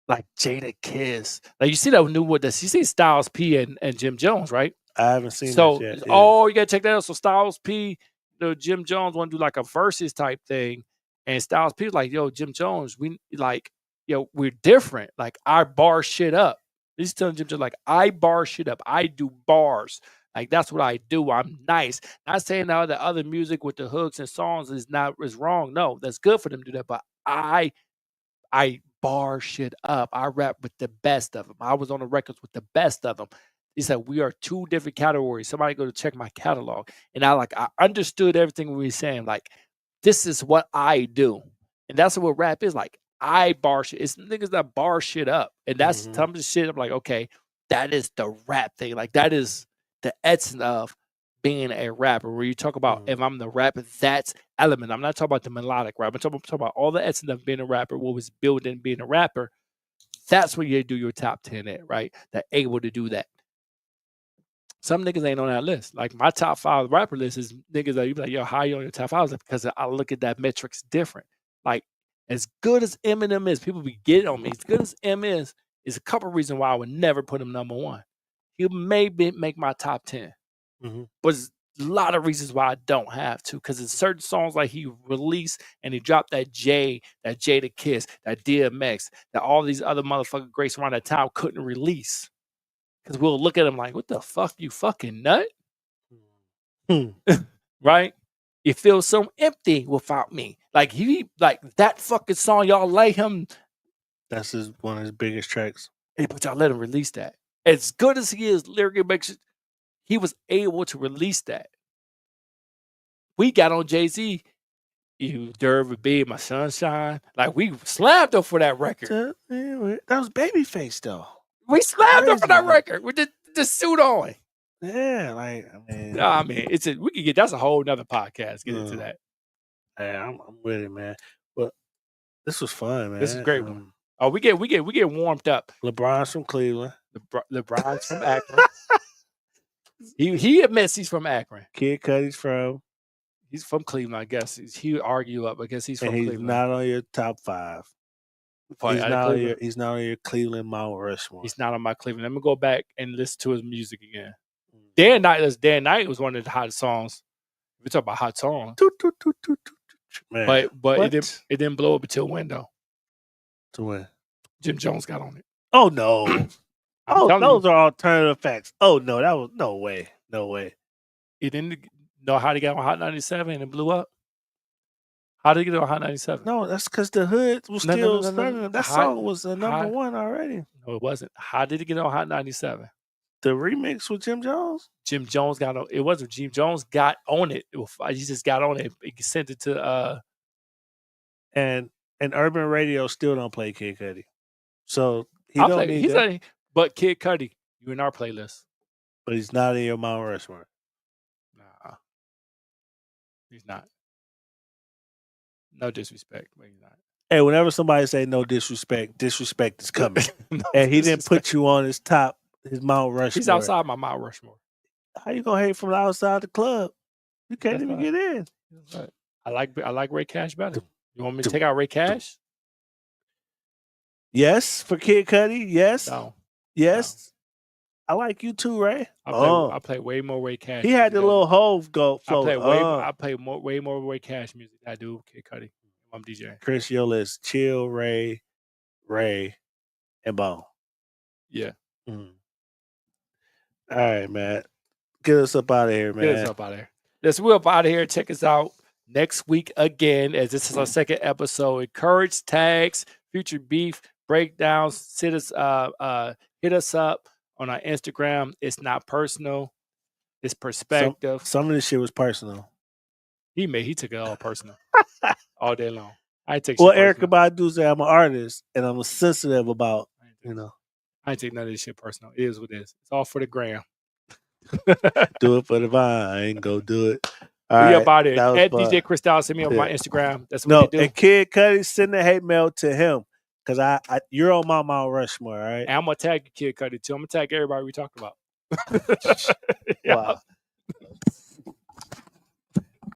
like Jadakiss. Like you see that new one. You see Styles P and Jim Jones, right? I haven't seen So that yet. Yeah. oh, you gotta check that out. So Styles P, Jim Jones want to do like a versus type thing, and Styles P was like, yo, Jim Jones, we like, we're different. Like I bar shit up. He's telling Jim Jones like I bar shit up. I do bars. Like that's what I do. I'm nice. Not saying now that other music with the hooks and songs is wrong. No, that's good for them to do that. But I bar shit up. I rap with the best of them. I was on the records with the best of them. He said, we are two different categories. Somebody go to check my catalog. And I understood everything we were saying. Like, this is what I do. And that's what rap is. Like, I bar shit. It's niggas that bar shit up. And that's some of the shit. I'm like, okay, that is the rap thing. Like, that is the essence of being a rapper. Where you talk about if I'm the rapper, that's element. I'm not talking about the melodic rap. I'm talking about all the essence of being a rapper, what was built in being a rapper. That's where you do your top 10 at, right? That able to do that. Some niggas ain't on that list. Like my top 5 rapper list is niggas that you be like, yo, how you on your top 5? Because I look at that metrics different. Like as good as Eminem is, people be getting on me. As good as M is a couple reasons why I would never put him number 1. He'll maybe make my top 10. But there's a lot of reasons why I don't have to. Because it's certain songs like he released and he dropped that Jadakiss, that DMX, that all these other motherfucking greats around that time couldn't release. Because we'll look at him like, what the fuck, you fucking nut? Right? You feel so empty without me. Like that fucking song, y'all let him. That's one of his biggest tracks. Hey, but y'all let him release that. As good as he is, lyrically, he was able to release that. We got on Jay-Z. You deserve be my sunshine. Like we slapped him for that record. That was Babyface though. We slapped him for that record with the suit on. Yeah, like I mean, we could get that's a whole nother podcast. Get into that. Yeah, I'm with it, man. But this was fun, man. This is a great one. Oh, we get warmed up. LeBron's from Cleveland. LeBron's from Akron. He admits he's from Akron. Kid Cudi's he's from Cleveland, I guess. He would argue up. I guess he's from Cleveland. He's not on your top 5. He's not on your Cleveland Mount Rushmore. He's not on my Cleveland. Let me go back and listen to his music again. Dan Knight was one of the hottest songs. We talk about hot songs. Man, but it didn't blow up until when though? To when? Jim Jones got on it. Oh no. Those are alternative facts. Oh no, that was no way. He didn't know how to get on Hot 97 and it blew up. How did he get on Hot 97? No, that's because the hood was still starting. That song was the number 1 already. No, it wasn't. How did he get on Hot 97? The remix with Jim Jones? Jim Jones got on it. Wasn't Jim Jones got on it. He just got on it. He sent it to and Urban Radio still don't play Kid Cudi. So don't need that. But Kid Cudi, you in our playlist. But he's not in your Mount Rushmore. Nah. He's not. No disrespect, but he's not. Hey, whenever somebody say no disrespect is coming. And he didn't put you on his Mount Rushmore. He's outside my Mount Rushmore. How you gonna hate from the outside the club? You can't even get in. Right. I like Ray Cash better. You want me to take out Ray Cash? Yes, for Kid Cudi. Yes. No. Yes. No. I like you too, Ray. I play way more Ray Cash. He had the little Hove go flow. I play way more Ray Cash music than I do Kid Cudi. I'm DJ. Chris, your list: Chill, Ray, and Bone. Yeah. All right, man. Get us up out of here, man. Get us up out of here. We're up out of here. Check us out next week again, as this is our second episode. Encourage tags, future beef breakdowns. Hit us up on our Instagram. It's not personal. It's perspective. Some of this shit was personal. He took it all personal all day long. I take. Well, Erykah Badu said I'm an artist and I'm sensitive about I ain't take none of this shit personal. It is what it is. It's all for the gram. Do it for the vine. Go do it. We up out here. At DJ Cristal, send me on my Instagram. That's what they do. And Kid Cudi, send the hate mail to him. because you're on my Mount Rushmore, right? And I'm gonna tag you, Kid Cudi, too. I'm gonna tag everybody we talked about. Wow.